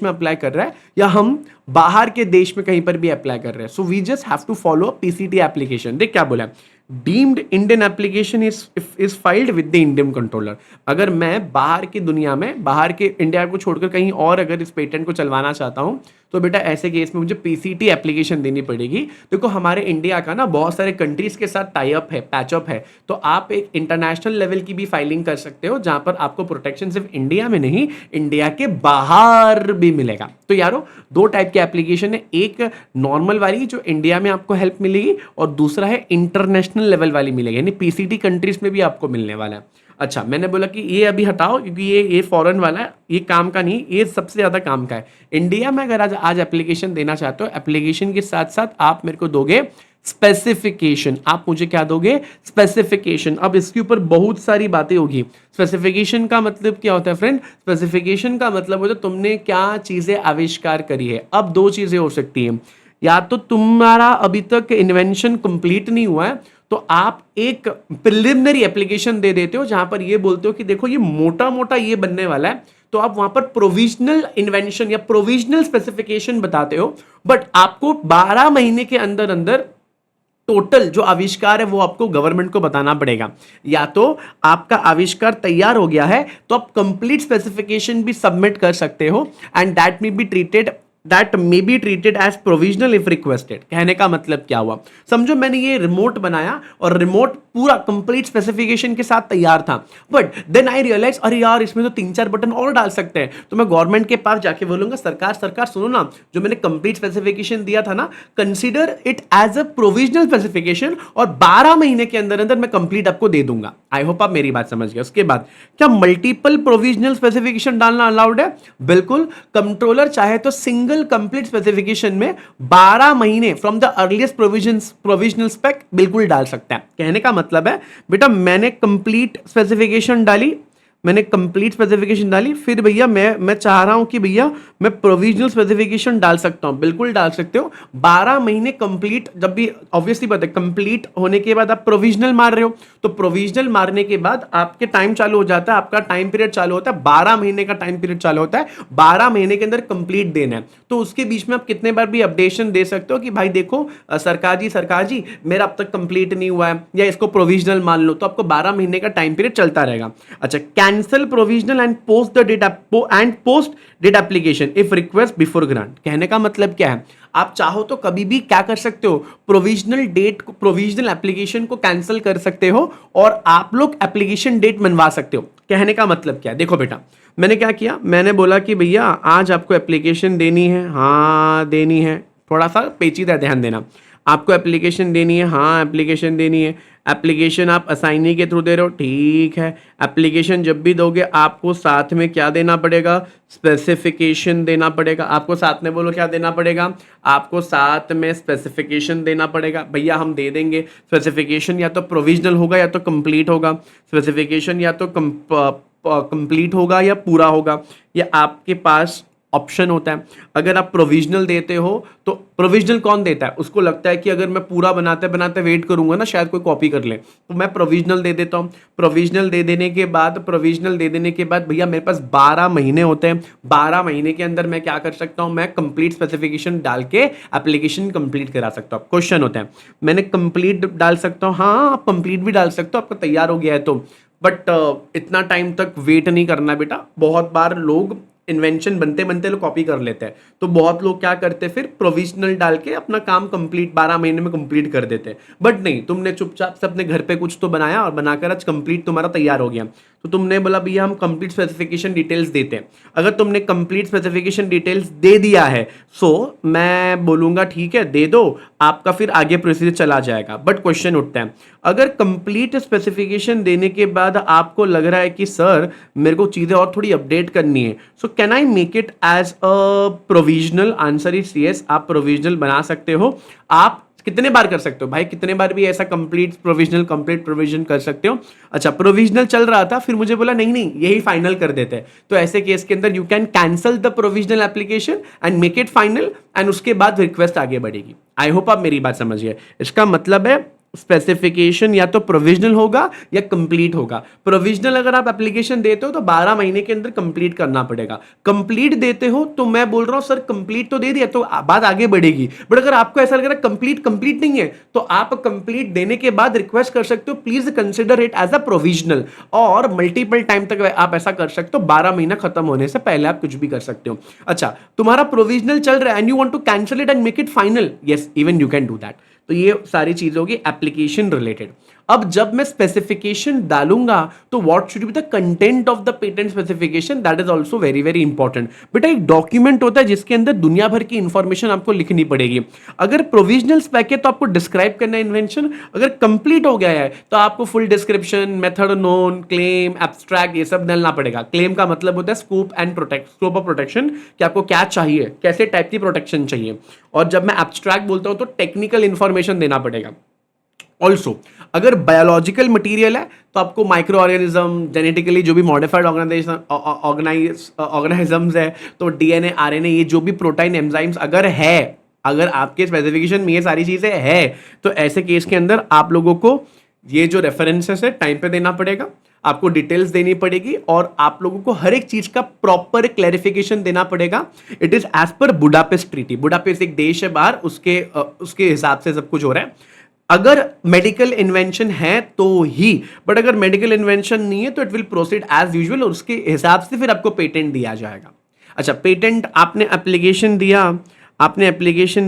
S1: अप्लाई कर रहा है, या हम बाहर के देश में कहीं पर भी अप्लाई कर रहे हैं। So we just have to follow PCT application. देख क्या बोला, deemed Indian application is filed with the Indian controller. अगर मैं बाहर की दुनिया में, बाहर के इंडिया को छोड़कर कहीं और अगर इस पेटेंट को चलवाना चाहता हूं, तो बेटा ऐसे केस में मुझे पीसीटी एप्लीकेशन देनी पड़ेगी। देखो हमारे इंडिया का ना बहुत सारे कंट्रीज के साथ टाई अप है, पैचअप है, तो आप एक इंटरनेशनल लेवल की भी फाइलिंग कर सकते हो, जहां पर आपको प्रोटेक्शन सिर्फ इंडिया में नहीं, इंडिया के बाहर भी मिलेगा। तो यारो दो टाइप की एप्लीकेशन है, एक नॉर्मल वाली जो इंडिया में आपको हेल्प मिलेगी, और दूसरा है इंटरनेशनल लेवल वाली मिलेगी, यानी पीसीटी कंट्रीज में भी आपको मिलने वाला है। अच्छा, मैंने बोला कि ये अभी हटाओ क्योंकि ये फॉरेन वाला है, ये काम का नहीं, ये सबसे ज़्यादा काम का है। इंडिया में अगर आज एप्लीकेशन देना चाहते हो, एप्लीकेशन के साथ साथ आप मेरे को दोगे स्पेसिफिकेशन। आप मुझे क्या दोगे? स्पेसिफिकेशन। अब इसके ऊपर बहुत सारी बातें होगी। स्पेसिफिकेशन का मतलब क्या होता है फ्रेंड? स्पेसिफिकेशन का मतलब होता है तुमने क्या चीज़ें आविष्कार करी है। अब दो चीज़ें हो सकती हैं, या तो तुम्हारा अभी तक इन्वेंशन कंप्लीट नहीं हुआ है, तो आप एक प्रिलिमिनरी एप्लीकेशन दे देते हो जहां पर ये बोलते हो कि देखो ये मोटा मोटा ये बनने वाला है, तो आप वहां पर प्रोविजनल इन्वेंशन या प्रोविजनल स्पेसिफिकेशन बताते हो, बट आपको 12 महीने के अंदर अंदर टोटल जो आविष्कार है वो आपको गवर्नमेंट को बताना पड़ेगा। या तो आपका आविष्कार तैयार हो गया है तो आप कंप्लीट स्पेसिफिकेशन भी सबमिट कर सकते हो, and that may be treated as provisional if requested. कहने का मतलब क्या हुआ, समझो मैंने ये रिमोट बनाया और रिमोट पूरा कंप्लीट स्पेसिफिकेशन के साथ तैयार था, बट देन आई रियलाइज अरे यार इसमें तो 3-4 बटन और डाल सकते हैं, तो मैं गवर्नमेंट के पास जाके बोलूंगा सरकार सुनो ना, जो मैंने कंप्लीट स्पेसिफिकेशन दिया था ना, consider it as a provisional specification, और 12 महीने के अंदर अंदर मैं कंप्लीट आपको दे दूंगा। आई होप आप मेरी बात समझ गए। उसके बाद क्या मल्टीपल प्रोविजनल स्पेसिफिकेशन डालना अलाउड है? बिल्कुल। कंट्रोलर चाहे तो सिंगल कंप्लीट स्पेसिफिकेशन में 12 महीने from the earliest provisional spec बिल्कुल डाल सकता है। कहने का मतलब है बेटा मैंने कंप्लीट स्पेसिफिकेशन डाली, फिर भैया मैं चाह रहा हूं कि भैया मैं प्रोविजनल स्पेसिफिकेशन डाल सकता हूं। बिल्कुल डाल सकते हो। 12 महीने कंप्लीट, जब भी ऑब्वियसली बात है कंप्लीट होने के बाद आप प्रोविजनल मार रहे हो, तो प्रोविजनल मारने के बाद आपके टाइम चालू हो जाता है, आपका टाइम पीरियड चालू होता है, 12 महीने का टाइम पीरियड चालू होता है। 12 महीने के अंदर कंप्लीट देना है, तो उसके बीच में आप कितने बार भी अपडेशन दे सकते हो कि भाई देखो सरकार जी मेरा अब तक कंप्लीट नहीं हुआ है, या इसको प्रोविजनल मान लो, तो आपको 12 महीने का टाइम पीरियड चलता रहेगा। अच्छा, cancel provisional and post date application if request before grant. कहने का मतलब क्या है, आप चाहो तो कभी भी क्या कर सकते हो, प्रोविजनल एप्लीकेशन को कैंसिल कर सकते हो, और आप लोग एप्लीकेशन डेट मनवा सकते हो। कहने का मतलब क्या है, देखो बेटा मैंने क्या किया, मैंने बोला कि भैया आज आपको एप्लीकेशन देनी है, हाँ देनी है, थोड़ा सा पेचीदा ध्यान देना, आपको एप्लीकेशन देनी है, हाँ एप्लीकेशन देनी है। एप्लीकेशन आप असाइनी के थ्रू दे रहे हो, ठीक है। एप्लीकेशन जब भी दोगे आपको साथ में क्या देना पड़ेगा, स्पेसिफिकेशन देना पड़ेगा। आपको साथ में बोलो क्या देना पड़ेगा, आपको साथ में स्पेसिफिकेशन देना पड़ेगा। भैया हम दे देंगे स्पेसिफिकेशन, या तो प्रोविजनल होगा या तो कंप्लीट होगा। स्पेसिफिकेशन या तो कंप्लीट होगा या पूरा होगा, या आपके पास ऑप्शन होता है। अगर आप प्रोविजनल देते हो तो प्रोविजनल कौन देता है, उसको लगता है कि अगर मैं पूरा बनाते बनाते वेट करूंगा ना शायद कोई कॉपी कर ले, तो मैं प्रोविजनल दे देता हूं। प्रोविजनल दे देने के बाद भैया मेरे पास 12 महीने होते हैं। 12 महीने के अंदर मैं क्या कर सकता हूं, मैं कंप्लीट स्पेसिफिकेशन डाल के एप्लीकेशन कंप्लीट करा सकता हूं। क्वेश्चन होता है मैंने कंप्लीट डाल सकता हूं, हाँ आप कंप्लीट भी डाल सकते हो, आपका तैयार हो गया है तो, बट इतना टाइम तक वेट नहीं करना बेटा। बहुत बार लोग इन्वेंशन बनते बनते लोग कॉपी कर लेते हैं, तो बहुत लोग क्या करते हैं फिर प्रोविजनल डाल के अपना काम कंप्लीट 12 महीने में कंप्लीट कर देते हैं। बट नहीं, तुमने चुपचाप से अपने घर पे कुछ तो बनाया और बनाकर आज कंप्लीट तुम्हारा तैयार हो गया, तो तुमने बोला भैया हम कंप्लीट स्पेसिफिकेशन डिटेल्स देते हैं। अगर तुमने कंप्लीट स्पेसिफिकेशन डिटेल्स दे दिया है, सो मैं बोलूंगा ठीक है दे दो, आपका फिर आगे प्रोसीजर चला जाएगा। बट क्वेश्चन उठता है, अगर कंप्लीट स्पेसिफिकेशन देने के बाद आपको लग रहा है कि सर मेरे को चीजें और थोड़ी अपडेट करनी है, so can I make it as a provisional? Answer is yes, आप प्रोविजनल बना सकते हो। आप कितने बार कर सकते हो भाई, कितने बार भी ऐसा कंप्लीट प्रोविजनल कंप्लीट प्रोविजन कर सकते हो। अच्छा, प्रोविजनल चल रहा था, फिर मुझे बोला नहीं नहीं यही फाइनल कर देते हैं, तो ऐसे केस के अंदर you can cancel the provisional application and make it final, and उसके बाद रिक्वेस्ट आगे बढ़ेगी। आई होप आप मेरी बात समझिए। इसका मतलब है स्पेसिफिकेशन या तो प्रोविजनल होगा या कंप्लीट होगा। प्रोविजनल अगर आप एप्लीकेशन देते हो तो 12 महीने के अंदर कंप्लीट करना पड़ेगा। कंप्लीट देते हो तो मैं बोल रहा हूं सर कंप्लीट तो दे दिया तो बात आगे बढ़ेगी, बट अगर आपको ऐसा लग रहा है कंप्लीट नहीं है तो आप कंप्लीट देने के बाद रिक्वेस्ट कर सकते हो please consider it as a provisional, और मल्टीपल टाइम तक आप ऐसा कर सकते हो, 12 महीना खत्म होने से पहले आप कुछ भी कर सकते हो। अच्छा, तुम्हारा प्रोविजनल चल रहा है and you want to cancel it and make it final, yes even you can do that. तो ये सारी चीजें होगी एप्लीकेशन रिलेटेड। अब जब मैं स्पेसिफिकेशन डालूंगा तो what should be the content of the patent specification, that is also very very important. बेटा एक डॉक्यूमेंट होता है जिसके अंदर दुनिया भर की इंफॉर्मेशन आपको लिखनी पड़ेगी। अगर प्रोविजनल स्पेक है तो आपको डिस्क्राइब करना है इन्वेंशन, अगर कंप्लीट हो गया है तो आपको full description, method known, claim, abstract, ये सब डालना पड़ेगा। क्लेम का मतलब होता है scope and scope of protection, कि आपको क्या चाहिए, कैसे टाइप की प्रोटेक्शन चाहिए। और जब मैं एब्स्ट्रैक्ट बोलता हूं तो टेक्निकल इंफॉर्मेशन देना पड़ेगा। ऑल्सो अगर बायोलॉजिकल मटीरियल है तो आपको माइक्रो ऑर्गेनिज्म, जेनेटिकली जो भी मॉडिफाइड ऑर्गेनाइजम्स है, तो डीएनए, आरएनए, ये जो भी प्रोटीन एंजाइम्स अगर है, अगर आपके स्पेसिफिकेशन में ये सारी चीजें है, तो ऐसे केस के अंदर आप लोगों को ये जो रेफरेंसेस है टाइम पे देना पड़ेगा, आपको डिटेल्स देनी पड़ेगी, और आप लोगों को हर एक चीज का प्रॉपर क्लैरिफिकेशन देना पड़ेगा। It is as per Budapest treaty. Budapest एक देश है बाहर, उसके हिसाब से सब कुछ हो रहा है। अगर मेडिकल इन्वेंशन है तो ही, बट अगर मेडिकल इन्वेंशन नहीं है तो it will proceed as usual, और उसके हिसाब से फिर आपको पेटेंट दिया जाएगा। अच्छा, पेटेंट आपने एप्लीकेशन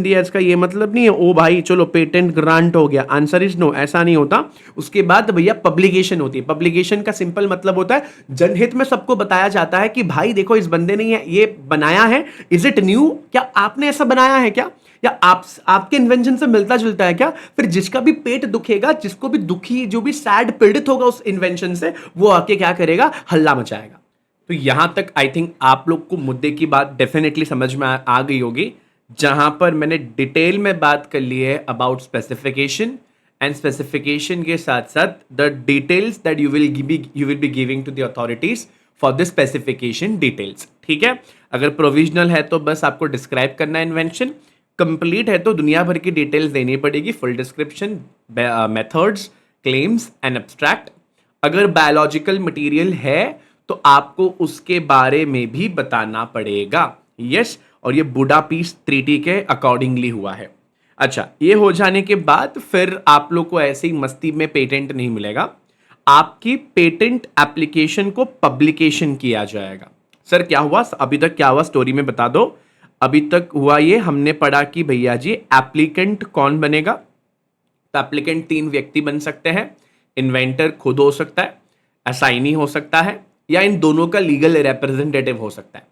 S1: दिया, इसका ये मतलब नहीं है ओ भाई चलो पेटेंट ग्रांट हो गया। आंसर इज नो, ऐसा नहीं होता। उसके बाद भैया पब्लिकेशन होती है। पब्लिकेशन का सिंपल मतलब होता है जनहित में सबको बताया जाता है कि भाई देखो इस बंदे ने ये बनाया है, इज इट न्यू, क्या आपने ऐसा बनाया है क्या, या आपके इन्वेंशन से मिलता जुलता है क्या। फिर जिसका भी पेट दुखेगा, जिसको भी दुखी, जो भी सैड पीड़ित होगा उस इन्वेंशन से, वो आके क्या करेगा, हल्ला मचाएगा। तो यहां तक आई थिंक आप लोग को मुद्दे की बात डेफिनेटली समझ में आ गई होगी, जहां पर मैंने डिटेल में बात कर ली है अबाउट स्पेसिफिकेशन, एंड स्पेसिफिकेशन के साथ साथ the details that you will be giving to the authorities for the specification details. ठीक है, अगर प्रोविजनल है तो बस आपको डिस्क्राइब करना है इन्वेंशन, कंप्लीट है तो दुनिया भर की डिटेल्स देनी पड़ेगी, full description, methods, claims and abstract. अगर बायोलॉजिकल मटेरियल है तो आपको उसके बारे में भी बताना पड़ेगा। यस, और ये बुडापेस्ट ट्रीटी के अकॉर्डिंगली हुआ है। अच्छा, ये हो जाने के बाद फिर आप लोग को ऐसे ही मस्ती में पेटेंट नहीं मिलेगा, आपकी पेटेंट एप्लीकेशन को पब्लिकेशन किया जाएगा। सर क्या हुआ, अभी तक क्या हुआ स्टोरी में बता दो। अभी तक हुआ ये, हमने पढ़ा कि भैया जी एप्लीकेंट कौन बनेगा, तो एप्लीकेंट 3 व्यक्ति बन सकते हैं। इन्वेंटर खुद हो सकता है, असाइनी हो सकता है, या इन दोनों का लीगल रिप्रेजेंटेटिव हो सकता है।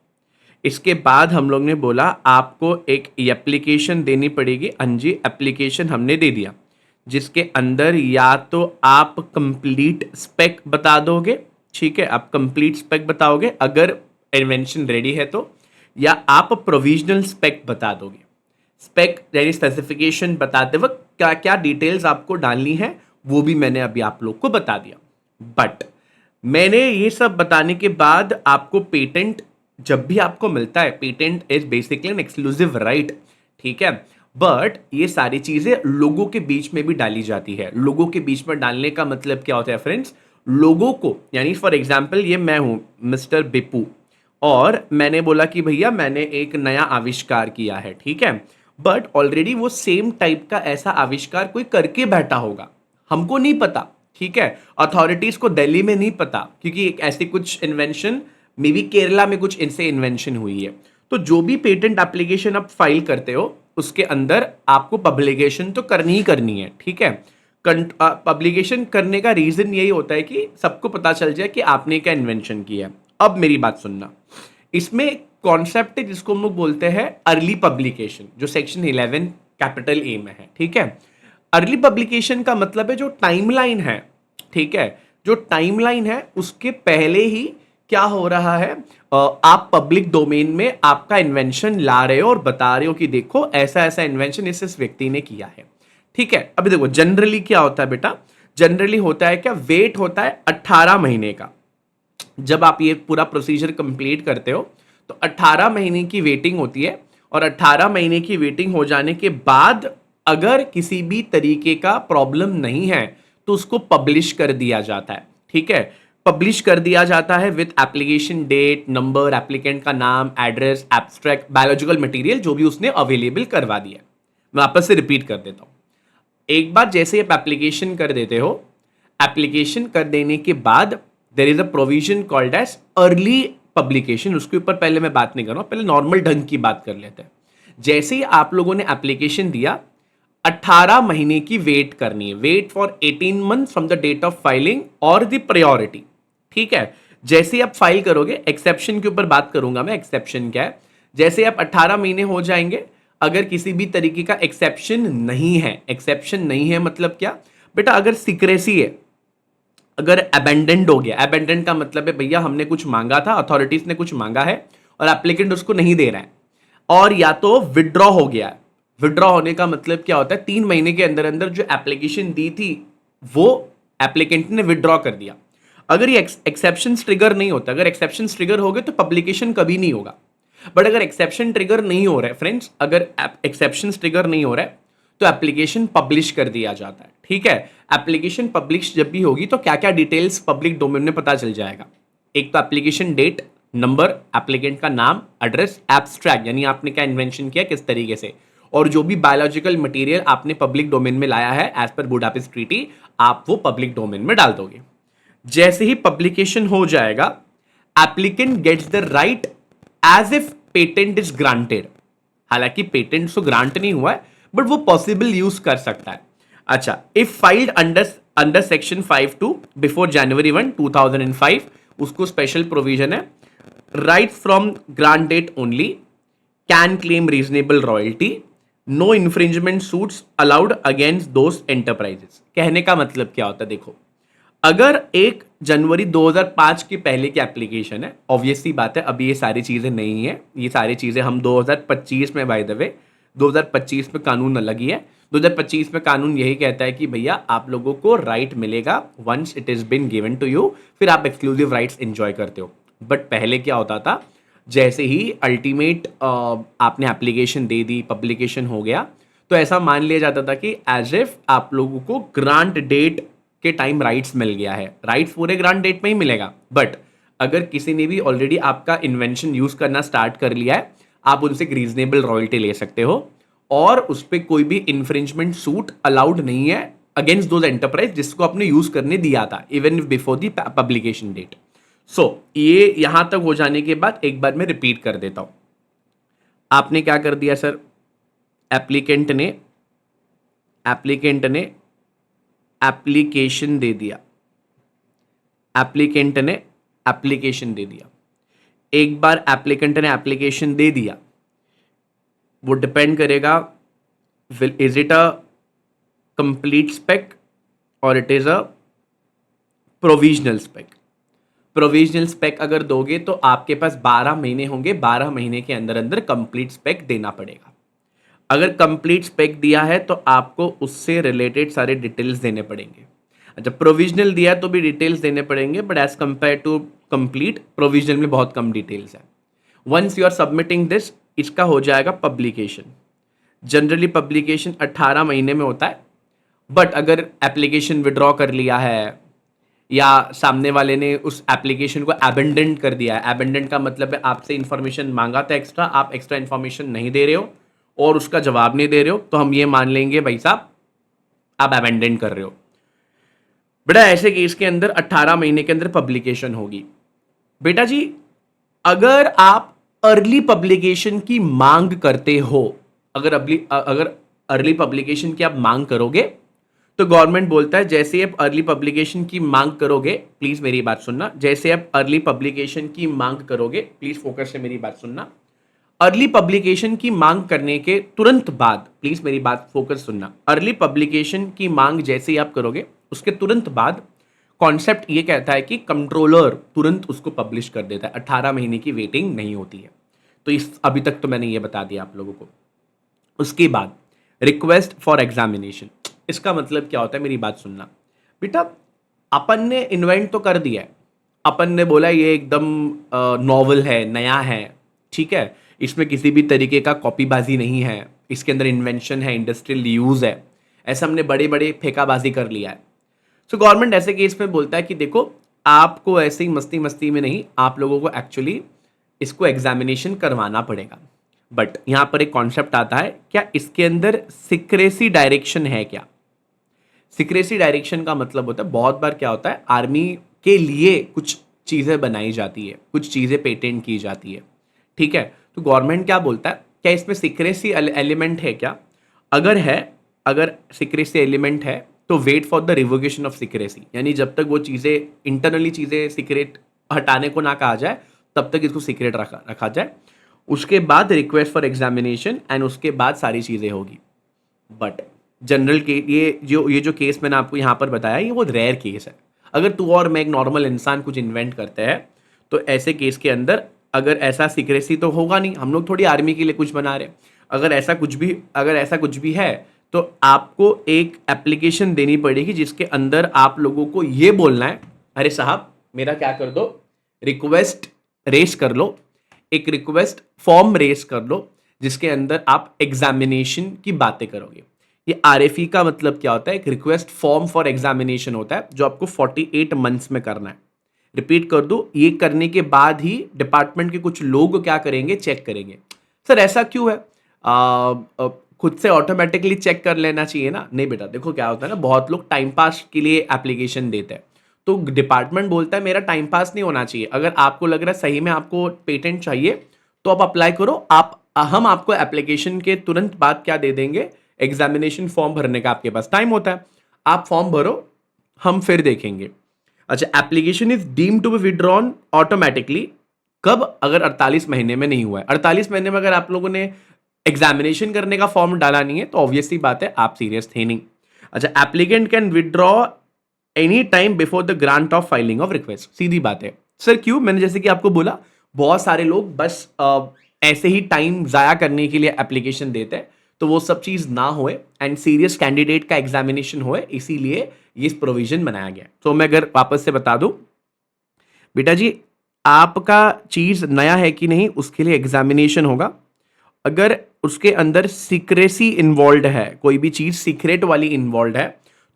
S1: इसके बाद हम लोग ने बोला आपको एक एप्लीकेशन देनी पड़ेगी। अंजी एप्लीकेशन हमने दे दिया, जिसके अंदर या तो आप कंप्लीट स्पेक बता दोगे, ठीक है, आप कंप्लीट स्पेक बताओगे अगर इन्वेंशन रेडी है तो, या आप प्रोविजनल स्पेक बता दोगे। स्पेक यानी स्पेसिफिकेशन बताते वक्त क्या क्या डिटेल्स आपको डालनी है वो भी मैंने अभी आप लोग को बता दिया। बट मैंने ये सब बताने के बाद आपको पेटेंट जब भी आपको मिलता है, patent is basically an exclusive right, ठीक है, बट ये सारी चीजें लोगों के बीच में भी डाली जाती है। लोगों के बीच में डालने का मतलब क्या होता है फ्रेंड्स, लोगों को, यानी फॉर एग्जाम्पल ये मैं हूं मिस्टर बिपू, और मैंने बोला कि भैया मैंने एक नया आविष्कार किया है, ठीक है, बट ऑलरेडी वो सेम टाइप का ऐसा आविष्कार कोई करके बैठा होगा, हमको नहीं पता, ठीक है, अथॉरिटीज को दिल्ली में नहीं पता, क्योंकि एक ऐसी कुछ इन्वेंशन मे बी केरला में कुछ इनसे इन्वेंशन हुई है। तो जो भी पेटेंट एप्लीकेशन आप फाइल करते हो उसके अंदर आपको पब्लिकेशन तो करनी ही करनी है, ठीक है। पब्लिकेशन करने का रीजन यही होता है कि सबको पता चल जाए कि आपने क्या इन्वेंशन किया है। अब मेरी बात सुनना, इसमें कॉन्सेप्ट है जिसको हम लोग बोलते हैं अर्ली पब्लिकेशन, जो सेक्शन 11 कैपिटल ए में है, ठीक है। अर्ली पब्लिकेशन का मतलब है जो टाइमलाइन है, ठीक है, जो टाइमलाइन है उसके पहले ही क्या हो रहा है, आप पब्लिक डोमेन में आपका इन्वेंशन ला रहे हो और बता रहे हो कि देखो ऐसा ऐसा इन्वेंशन इस व्यक्ति ने किया है। ठीक है, अभी देखो जनरली क्या होता है बेटा, जनरली होता है क्या, वेट होता है 18 महीने का। जब आप ये पूरा प्रोसीजर कंप्लीट करते हो तो 18 महीने की वेटिंग होती है, और 18 महीने की वेटिंग हो जाने के बाद अगर किसी भी तरीके का प्रॉब्लम नहीं है तो उसको पब्लिश कर दिया जाता है। ठीक है, पब्लिश कर दिया जाता है with application date, number, applicant का नाम, एड्रेस, एब्स्ट्रैक्ट, बायोलॉजिकल मटेरियल जो भी उसने अवेलेबल करवा दिया। मैं वापस से रिपीट कर देता हूं। एक बार जैसे आप एप्लीकेशन कर देते हो, एप्लीकेशन कर देने के बाद there is a provision called as early publication. उसके ऊपर पहले मैं बात नहीं कर रहा हूं, पहले नॉर्मल ढंग की बात कर लेते हैं। जैसे ही आप लोगों ने एप्लीकेशन दिया, 18 महीने की वेट करनी है, wait for 18 month from the date of filing और द प्रायोरिटी। ठीक है, जैसे ही आप फाइल करोगे, एक्सेप्शन के ऊपर बात करूंगा मैं, एक्सेप्शन क्या है। जैसे आप 18 महीने हो जाएंगे, अगर किसी भी तरीके का एक्सेप्शन नहीं है, एक्सेप्शन नहीं है मतलब क्या बेटा, अगर सीक्रेसी है, अगर अबेंडेंड हो गया, अबेंडेंड का मतलब है भैया हमने कुछ मांगा था, अथॉरिटीज ने कुछ मांगा है और एप्लीकेंट उसको नहीं दे रहा है, और या तो विड्रॉ हो गया है। विड्रॉ होने का मतलब क्या होता है, 3 महीने के अंदर अंदर जो एप्लीकेशन दी थी वो एप्लीकेंट ने विड्रॉ कर दिया। अगर ये एक्सेप्शन ट्रिगर नहीं होता, अगर एक्सेप्शन ट्रिगर हो गए तो पब्लिकेशन कभी नहीं होगा। बट अगर एक्सेप्शन ट्रिगर नहीं हो रहा है फ्रेंड्स, अगर एक्सेप्शन ट्रिगर नहीं हो रहा है तो एप्लीकेशन पब्लिश कर दिया जाता है। ठीक है, एप्लीकेशन पब्लिश जब भी होगी तो क्या क्या डिटेल्स पब्लिक डोमेन में पता चल जाएगा। एक तो एप्लीकेशन डेट, नंबर, एप्लीकेंट का नाम, एड्रेस, एब्स्ट्रैक्ट यानी आपने क्या इन्वेंशन किया किस तरीके से, और जो भी बायोलॉजिकल मटेरियल आपने पब्लिक डोमेन में लाया है एज पर बुडापेस्ट ट्रीटी, आप वो पब्लिक डोमेन में डाल दोगे। जैसे ही पब्लिकेशन हो जाएगा, applicant gets the right as if patent is granted. हालांकि पेटेंट तो ग्रांट नहीं हुआ है बट वो पॉसिबल यूज कर सकता है। अच्छा, if filed under section 52 before January 1 2005, उसको स्पेशल प्रोविजन है, right from grant date only, can claim reasonable royalty, no infringement suits allowed against those enterprises. कहने का मतलब क्या होता है, देखो अगर 1 जनवरी 2005 के पहले की एप्लीकेशन है, ऑब्वियसली बात है अभी ये सारी चीजें नहीं है, ये सारी चीजें हम 2025 में, बाय द वे 2025 में कानून अलग ही है। 2025 में कानून यही कहता है कि भैया आप लोगों को राइट मिलेगा once it is been given to you, फिर आप एक्सक्लूसिव राइट्स एंजॉय करते हो। बट पहले क्या होता था, जैसे ही अल्टीमेट आपने एप्लीकेशन दे दी, पब्लिकेशन हो गया, तो ऐसा मान लिया जाता था कि एज इफ आप लोगों को ग्रांट डेट के टाइम राइट्स मिल गया है। राइट्स पूरे ग्रांट डेट में ही मिलेगा, बट अगर किसी ने भी ऑलरेडी आपका इन्वेंशन यूज करना स्टार्ट कर लिया है, आप उनसे एक रीजनेबल रॉयल्टी ले सकते हो, और उस पर कोई भी इन्फ्रिंजमेंट सूट अलाउड नहीं है अगेंस्ट दोज एंटरप्राइज जिसको आपने यूज करने दिया था, even before the publication date. So ये यहां तक हो जाने के बाद एक बार मैं रिपीट कर देता हूं। आपने क्या कर दिया सर, एप्लीकेंट ने एप्लीकेशन दे दिया, एप्लीकेंट ने एप्लीकेशन दे दिया। एक बार एप्लीकेंट ने एप्लीकेशन दे दिया, वो डिपेंड करेगा is it a complete spec और it is a provisional spec. Provisional spec अगर दोगे तो आपके पास 12 महीने होंगे, 12 महीने के अंदर अंदर कंप्लीट स्पेक देना पड़ेगा। अगर कंप्लीट स्पेक दिया है तो आपको उससे रिलेटेड सारे डिटेल्स देने पड़ेंगे। अच्छा, प्रोविजनल दिया तो भी डिटेल्स देने पड़ेंगे, but as compare to complete, provisional में बहुत कम डिटेल्स है। Once you are submitting this, इसका हो जाएगा पब्लिकेशन। जनरली पब्लिकेशन 18 महीने में होता है, बट अगर एप्लीकेशन विड्रॉ कर लिया है या सामने वाले ने उस एप्लीकेशन को एबेंडेंट कर दिया है, एबेंडेंट का मतलब है आपसे इंफॉर्मेशन मांगा था एक्स्ट्रा, आप एक्स्ट्रा इंफॉर्मेशन नहीं दे रहे हो और उसका जवाब नहीं दे रहे हो, तो हम ये मान लेंगे भाई साहब आप एबेंडेंट कर रहे हो। बेटा ऐसे केस के अंदर 18 महीने के अंदर पब्लिकेशन होगी। बेटा जी, अगर आप अर्ली पब्लिकेशन की मांग करते हो, अगर अर्ली पब्लिकेशन की आप मांग करोगे तो गवर्नमेंट बोलता है जैसे ही आप अर्ली पब्लिकेशन की मांग करोगे, प्लीज मेरी बात सुनना, जैसे आप अर्ली पब्लिकेशन की मांग करोगे, प्लीज फोकस से मेरी बात सुनना, अर्ली पब्लिकेशन की मांग करने के तुरंत बाद, प्लीज मेरी बात फोकस सुनना, अर्ली पब्लिकेशन की मांग जैसे ही आप करोगे उसके तुरंत बाद कॉन्सेप्ट ये कहता है कि कंट्रोलर तुरंत उसको पब्लिश कर देता है, 18 महीने की वेटिंग नहीं होती है। तो इस अभी तक तो मैंने ये बता दिया आप लोगों को। उसके बाद रिक्वेस्ट फॉर एग्जामिनेशन, इसका मतलब क्या होता है, मेरी बात सुनना बेटा। अपन ने इन्वेंट तो कर दिया है, अपन ने बोला ये एकदम नॉवल है, नया है, ठीक है, इसमें किसी भी तरीके का कॉपीबाजी नहीं है, इसके अंदर इन्वेंशन है, इंडस्ट्रियल यूज है, ऐसा हमने बड़े बड़े फेंकाबाजी कर लिया है। सो गवर्नमेंट ऐसे केस में बोलता है कि देखो, आपको ऐसे ही मस्ती मस्ती में नहीं, आप लोगों को एक्चुअली इसको एग्जामिनेशन करवाना पड़ेगा। बट यहां पर एक कॉन्सेप्ट आता है, क्या इसके अंदर सिक्रेसी डायरेक्शन है क्या? सिक्रेसी डायरेक्शन का मतलब होता है, बहुत बार क्या होता है, आर्मी के लिए कुछ चीज़ें बनाई जाती है, कुछ चीज़ें पेटेंट की जाती है, ठीक है, तो गवर्नमेंट क्या बोलता है, क्या इसमें सिक्रेसी एलिमेंट है क्या? अगर है, अगर सिक्रेसी एलिमेंट है तो wait for the revocation of secrecy, यानी जब तक वो चीज़ें, इंटरनली चीज़ें सीक्रेट हटाने को ना कहा जाए तब तक इसको सीक्रेट रखा जाए। उसके बाद रिक्वेस्ट फॉर एग्जामिनेशन एंड उसके बाद सारी चीज़ें होगी। बट जनरल के ये जो केस मैंने आपको यहाँ पर बताया, ये बहुत रेयर केस है। अगर तू और मैं एक नॉर्मल इंसान कुछ इन्वेंट करते हैं तो ऐसे केस के अंदर अगर ऐसा सीक्रेसी तो होगा नहीं, हम लोग थोड़ी आर्मी के लिए कुछ बना रहे। अगर ऐसा कुछ भी है तो आपको एक एप्लीकेशन देनी पड़ेगी जिसके अंदर आप लोगों को ये बोलना है, अरे साहब मेरा क्या कर दो, रिक्वेस्ट रेस कर लो, एक रिक्वेस्ट फॉर्म रेस कर लो जिसके अंदर आप एग्जामिनेशन की बातें करोगे। ये आरएफई का मतलब क्या होता है, एक रिक्वेस्ट फॉर्म फॉर एग्जामिनेशन होता है जो आपको 48 मंथ्स में करना है। रिपीट कर दो, ये करने के बाद ही डिपार्टमेंट के कुछ लोग क्या करेंगे, चेक करेंगे। सर ऐसा क्यों है, खुद से ऑटोमेटिकली चेक कर लेना चाहिए ना? नहीं बेटा, देखो क्या होता है ना, बहुत लोग टाइम पास के लिए एप्लीकेशन देते हैं, तो डिपार्टमेंट बोलता है मेरा टाइम पास नहीं होना चाहिए। अगर आपको लग रहा है सही में आपको पेटेंट चाहिए तो आप अप्लाई करो, हम आपको एप्लीकेशन के तुरंत बाद क्या दे देंगे, एग्जामिनेशन फॉर्म भरने का आपके पास टाइम होता है, आप फॉर्म भरो, हम फिर देखेंगे। अच्छा, application is deemed to be withdrawn automatically, कब? अगर 48 महीने में नहीं हुआ है। 48 महीने में अगर आप लोगों ने एग्जामिनेशन करने का फॉर्म डाला नहीं है तो ऑब्वियसली बात है आप सीरियस थे नहीं। अच्छा, applicant can withdraw any time before the grant of filing of request, सीधी बात है। सर क्यों? मैंने जैसे कि आपको बोला, बहुत सारे लोग बस ऐसे ही टाइम जाया करने के लिए एप्लीकेशन देते हैं, तो वो सब चीज ना होए एंड सीरियस कैंडिडेट का एग्जामिनेशन होए, इसीलिए ये प्रोविजन बनाया गया। तो मैं अगर वापस से बता दूं बेटा जी, आपका चीज नया है कि नहीं उसके लिए एग्जामिनेशन होगा। अगर उसके अंदर सीक्रेसी इन्वॉल्व है, कोई भी चीज सीक्रेट वाली इन्वॉल्व है,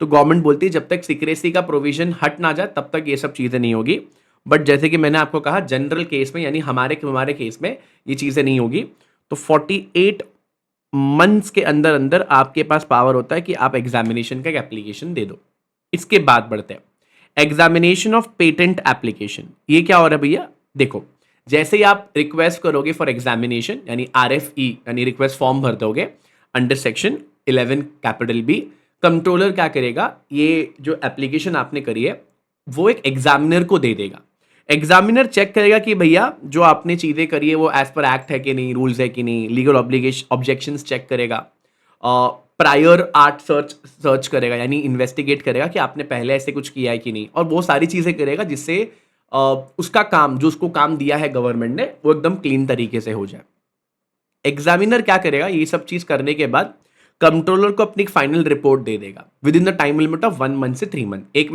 S1: तो गवर्नमेंट बोलती है जब तक सीक्रेसी का प्रोविजन हट ना जाए तब तक ये सब चीजें नहीं होगी। बट जैसे कि मैंने आपको कहा, जनरल केस में यानी हमारे केस में ये चीजें नहीं होगी। तो 48 मंथ्स के अंदर अंदर आपके पास पावर होता है कि आप एग्जामिनेशन का एप्लीकेशन दे दो। इसके बाद बढ़ते हैं एग्जामिनेशन ऑफ पेटेंट एप्लीकेशन। ये क्या हो रहा है भैया? देखो, जैसे ही आप रिक्वेस्ट करोगे फॉर एग्जामिनेशन यानी आरएफई यानी रिक्वेस्ट फॉर्म भर दोगे under section 11 capital B, controller क्या करेगा, ये जो एप्लीकेशन आपने करी है वो एक एग्जामिनर को दे देगा। एग्जामिनर चेक करेगा कि भैया जो आपने चीजें करी है वो एज पर एक्ट है कि नहीं, रूल्स है कि नहीं, लीगल ऑब्जेक्शंस चेक करेगा, प्रायर आर्ट सर्च करेगा यानी इन्वेस्टिगेट करेगा कि आपने पहले ऐसे कुछ किया है कि नहीं, और वो सारी चीजें करेगा जिससे उसका काम, जो उसको काम दिया है गवर्नमेंट ने, वो एकदम क्लीन तरीके से हो जाए। एग्जामिनर क्या करेगा, ये सब चीज करने के बाद कंट्रोलर को अपनी फाइनल रिपोर्ट दे देगा with in the time limit of 1 month से 3 मंथ, 1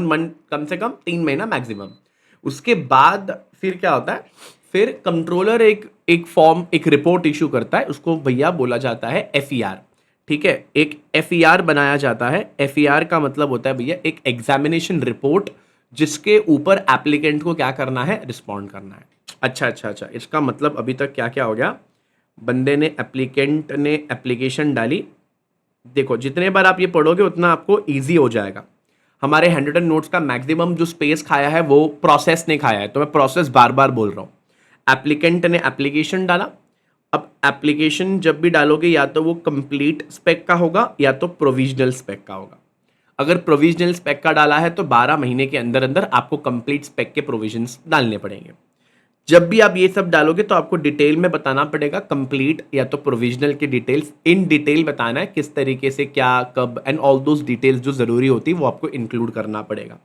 S1: मंथ कम से कम, 3 महीना मैक्सिमम। उसके बाद फिर क्या होता है, फिर कंट्रोलर एक फॉर्म, एक रिपोर्ट इशू करता है, उसको भैया बोला जाता है एफईआर। ठीक है, एक एफईआर बनाया जाता है। एफईआर का मतलब होता है भैया एक एग्जामिनेशन रिपोर्ट जिसके ऊपर एप्लीकेंट को क्या करना है, रिस्पॉन्ड करना है। अच्छा, इसका मतलब अभी तक क्या क्या हो गया, बंदे ने, एप्लीकेंट ने एप्लीकेशन डाली। देखो, जितने बार आप ये पढ़ोगे उतना आपको इजी हो जाएगा। हमारे हैंड रिटन नोट्स का मैक्सिमम जो स्पेस खाया है वो प्रोसेस ने खाया है, तो मैं प्रोसेस बार बार बोल रहा हूँ। एप्लीकेंट ने एप्लीकेशन डाला। अब एप्लीकेशन जब भी डालोगे या तो वो कंप्लीट स्पेक का होगा या तो प्रोविजनल स्पेक का होगा। अगर प्रोविजनल स्पेक का डाला है तो 12 महीने के अंदर अंदर आपको कंप्लीट स्पेक के प्रोविजंस डालने पड़ेंगे। जब भी आप ये सब डालोगे तो आपको डिटेल में बताना पड़ेगा, कंप्लीट या तो प्रोविजनल की डिटेल्स, इन डिटेल बताना है किस तरीके से क्या कब एंड ऑल दोज डिटेल्स जो जरूरी होती है वो आपको इंक्लूड करना पड़ेगा।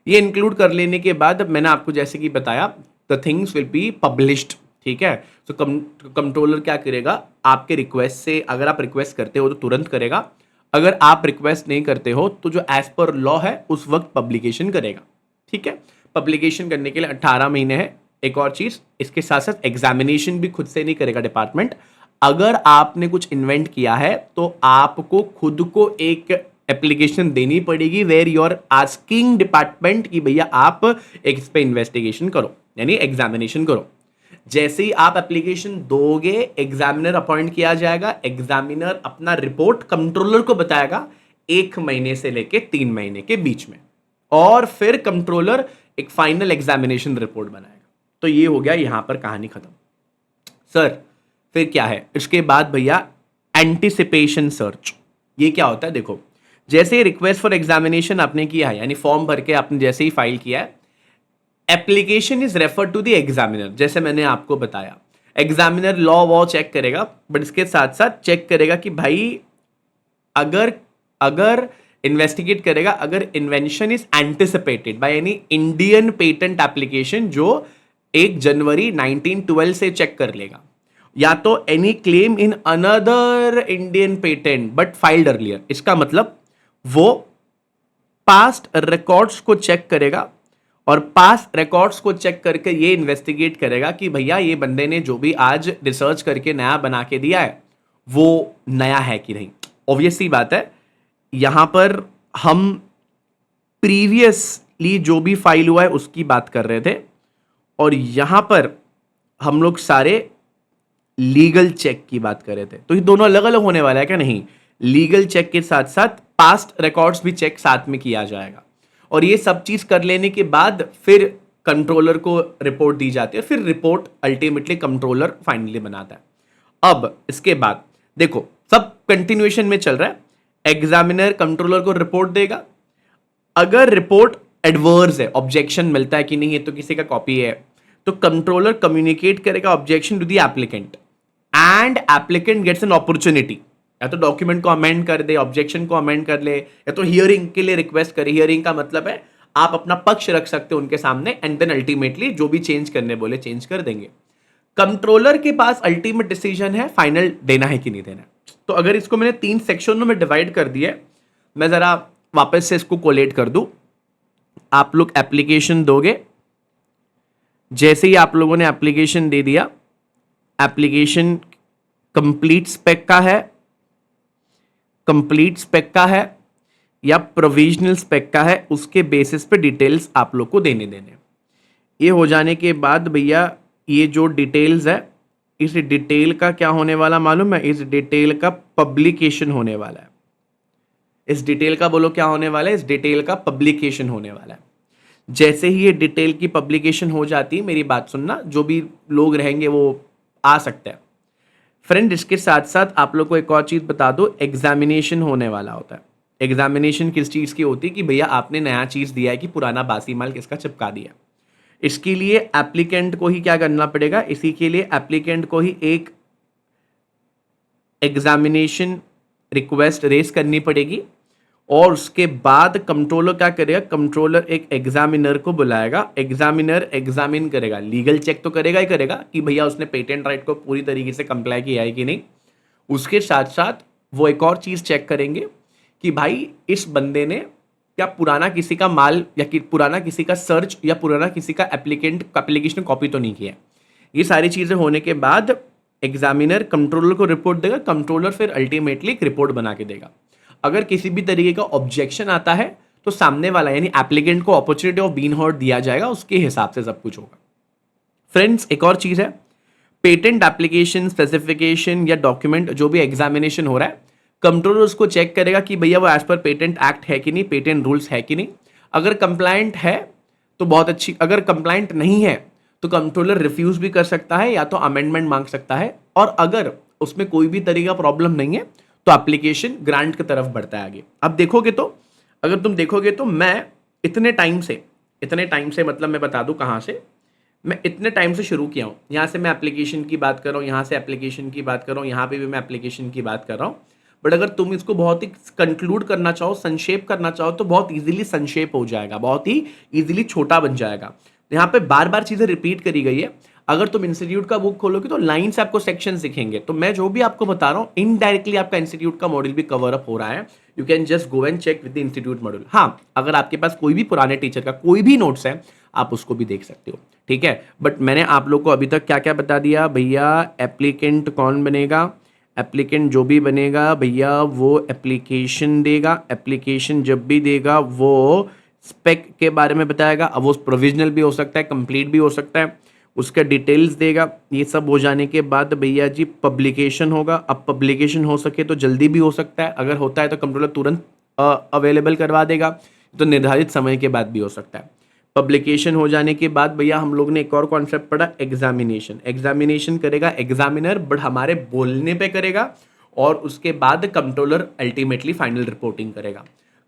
S1: ये इंक्लूड कर लेने के बाद मैंने आपको जैसे कि बताया, the things will be published. ठीक है, तो कंट्रोलर क्या करेगा, आपके रिक्वेस्ट से, अगर आप रिक्वेस्ट करते हो तो तुरंत करेगा, अगर आप रिक्वेस्ट नहीं करते हो तो जो एज पर लॉ है उस वक्त पब्लिकेशन करेगा। ठीक है, पब्लिकेशन करने के लिए 18 महीने है। एक और चीज, इसके साथ साथ एग्जामिनेशन भी खुद से नहीं करेगा डिपार्टमेंट। अगर आपने कुछ इन्वेंट किया है तो आपको खुद को एक एप्लीकेशन देनी पड़ेगी where you are asking department कि भैया आप एक इस पे इन्वेस्टिगेशन करो, यानी एग्जामिनेशन करो। जैसे ही आप एप्लीकेशन दोगे, एग्जामिनर अपॉइंट किया जाएगा, एग्जामिनर अपना रिपोर्ट कंट्रोलर को बताएगा 1 महीने से लेके 3 महीने के बीच में, और फिर कंट्रोलर एक फाइनल एग्जामिनेशन रिपोर्ट बनाएगा। तो ये हो गया यहां पर कहानी खत्म। सर फिर क्या है इसके बाद भैया? Anticipation search. ये क्या होता है? देखो, जैसे रिक्वेस्ट फॉर एग्जामिनेशन आपने किया है, यानी फॉर्म भर के आपने जैसे ही फाइल किया है, application is refer to the examiner. जैसे मैंने आपको बताया, एग्जामिनर लॉ वॉ चेक करेगा, बट इसके साथ साथ चेक करेगा कि भाई अगर अगर इन्वेस्टिगेट करेगा अगर invention is anticipated by any Indian patent application, जो 1 जनवरी 1912 से चेक कर लेगा, या तो any claim in another Indian patent but filed earlier. इसका मतलब वो पास्ट रिकॉर्ड्स को चेक करेगा, और पास्ट रिकॉर्ड्स को चेक करके ये इन्वेस्टिगेट करेगा कि भैया ये बंदे ने जो भी आज रिसर्च करके नया बना के दिया है वो नया है कि नहीं। ऑब्वियस सी बात है, यहां पर हम प्रीवियसली जो भी फाइल हुआ है उसकी बात कर रहे थे, और यहां पर हम लोग सारे लीगल चेक की बात कर रहे थे। तो ये दोनों अलग अलग होने वाला है क्या? नहीं, लीगल चेक के साथ साथ पास्ट रिकॉर्ड्स भी चेक साथ में किया जाएगा, और ये सब चीज कर लेने के बाद फिर कंट्रोलर को रिपोर्ट दी जाती है, फिर रिपोर्ट अल्टीमेटली कंट्रोलर फाइनली बनाता है। अब इसके बाद देखो सब कंटिन्यूएशन में चल रहा है। एग्जामिनर कंट्रोलर को रिपोर्ट देगा, अगर रिपोर्ट एडवर्स है, ऑब्जेक्शन मिलता है कि नहीं ये तो किसी का कॉपी है, तो कंट्रोलर कम्युनिकेट करेगा objection to the applicant, and applicant gets an opportunity, या तो डॉक्यूमेंट को अमेंड कर दे, ऑब्जेक्शन को अमेंड कर ले, या तो हियरिंग के लिए रिक्वेस्ट करे। हियरिंग का मतलब है आप अपना पक्ष रख सकते हो उनके सामने, एंड देन अल्टीमेटली जो भी चेंज करने बोले चेंज कर देंगे। कंट्रोलर के पास अल्टीमेट डिसीजन है फाइनल देना है कि नहीं देना है। तो अगर इसको मैंने 3 सेक्शनों में डिवाइड कर दिया, मैं जरा वापस से इसको कोलेट कर दूं। आप लोग एप्लीकेशन दोगे, जैसे ही आप लोगों ने एप्लीकेशन दे दिया, एप्लीकेशन कंप्लीट स्पेक का है, कंप्लीट स्पेक का है या प्रोविजनल स्पेक का है, उसके बेसिस पे डिटेल्स आप लोग को देने। ये हो जाने के बाद भैया ये जो डिटेल्स है, इस डिटेल का क्या होने वाला मालूम है? इस डिटेल का पब्लिकेशन होने वाला है। इस डिटेल का बोलो क्या होने वाला है? इस डिटेल का पब्लिकेशन होने वाला है। जैसे ही ये डिटेल की पब्लिकेशन हो जाती है, मेरी बात सुनना, जो भी लोग रहेंगे वो आ सकते हैं। फ्रेंड, इसके साथ साथ आप लोग को एक और चीज बता दो, एग्जामिनेशन होने वाला होता है। एग्जामिनेशन किस चीज की होती है? कि भैया आपने नया चीज दिया है कि पुराना बासी माल किसका चिपका दिया। इसके लिए एप्लीकेंट को ही क्या करना पड़ेगा? इसी के लिए एप्लीकेंट को ही एक एग्जामिनेशन रिक्वेस्ट रेज करनी पड़ेगी, और उसके बाद कंट्रोलर क्या करेगा? कंट्रोलर एक एग्जामिनर को बुलाएगा, एग्जामिनर एग्जामिन करेगा, लीगल चेक तो करेगा ही करेगा कि भैया उसने पेटेंट राइट को पूरी तरीके से कंप्लाई किया है कि नहीं। उसके साथ साथ वो एक और चीज चेक करेंगे कि भाई इस बंदे ने क्या पुराना किसी का माल या कि पुराना किसी का सर्च या पुराना किसी का एप्लीकेशन कॉपी तो नहीं किया है। ये सारी चीजें होने के बाद एग्जामिनर कंट्रोलर को रिपोर्ट देगा, कंट्रोलर फिर अल्टीमेटली एक रिपोर्ट बना के देगा। अगर किसी भी तरीके का ऑब्जेक्शन आता है तो सामने वाला यानी एप्लीकेंट को अपॉर्चुनिटी ऑफ बीइंग हर्ड दिया जाएगा, उसके हिसाब से सब कुछ होगा। फ्रेंड्स, एक और चीज है, पेटेंट एप्लीकेशन स्पेसिफिकेशन या डॉक्यूमेंट जो भी एग्जामिनेशन हो रहा है, कंट्रोलर उसको चेक करेगा कि भैया वो एज पर पेटेंट एक्ट है कि नहीं, पेटेंट रूल्स है कि नहीं। अगर कंप्लायंट है तो बहुत अच्छी, अगर कंप्लायंट नहीं है तो कंट्रोलर रिफ्यूज भी कर सकता है या तो अमेंडमेंट मांग सकता है, और अगर उसमें कोई भी तरीका प्रॉब्लम नहीं है तो एप्लीकेशन ग्रांट की तरफ बढ़ता है आगे। अब देखोगे तो, अगर तुम देखोगे तो मैं इतने टाइम से मतलब मैं बता दूं कहां से, मैं इतने टाइम से शुरू किया हूं। यहां से मैं एप्लीकेशन की बात कर रहा हूं, यहां से एप्लीकेशन की बात कर रहा हूं, यहां पे भी मैं एप्लीकेशन की बात कर रहा हूं। बट अगर तुम इसको बहुत ही कंक्लूड करना चाहो, संक्षेप करना चाहो, तो बहुत इजीली संक्षेप हो जाएगा, बहुत ही इजीली छोटा बन जाएगा। यहाँ पे बार बार चीजें रिपीट करी गई है। अगर तुम इंस्टीट्यूट का बुक खोलोगे तो लाइन से आपको सेक्शन दिखेंगे। तो मैं जो भी आपको बता रहा हूँ इनडायरेक्टली आपका इंस्टीट्यूट का मॉड्यूल भी कवर अप हो रहा है। You can just go and check with the institute module. हाँ, अगर आपके पास कोई भी पुराने टीचर का कोई भी नोट्स है आप उसको भी देख सकते हो, ठीक है। बट मैंने आप लोग को अभी तक क्या क्या बता दिया भैया। एप्लीकेंट कौन बनेगा, एप्लीकेंट जो भी बनेगा भैया वो एप्लीकेशन देगा, एप्लीकेशन जब भी देगा वो स्पेक के बारे में बताएगा। अब वो प्रोविजनल भी हो सकता है, कंप्लीट भी हो सकता है, उसका डिटेल्स देगा। ये सब हो जाने के बाद भैया जी पब्लिकेशन होगा। अब पब्लिकेशन हो सके तो जल्दी भी हो सकता है, अगर होता है तो कंट्रोलर तुरंत अवेलेबल करवा देगा, तो निर्धारित समय के बाद भी हो सकता है। पब्लिकेशन हो जाने के बाद भैया हम लोग ने एक और कॉन्सेप्ट पढ़ा, एग्जामिनेशन। एग्जामिनेशन करेगा एग्जामिनर, बट हमारे बोलने पे करेगा, और उसके बाद कंट्रोलर अल्टीमेटली फाइनल रिपोर्टिंग करेगा।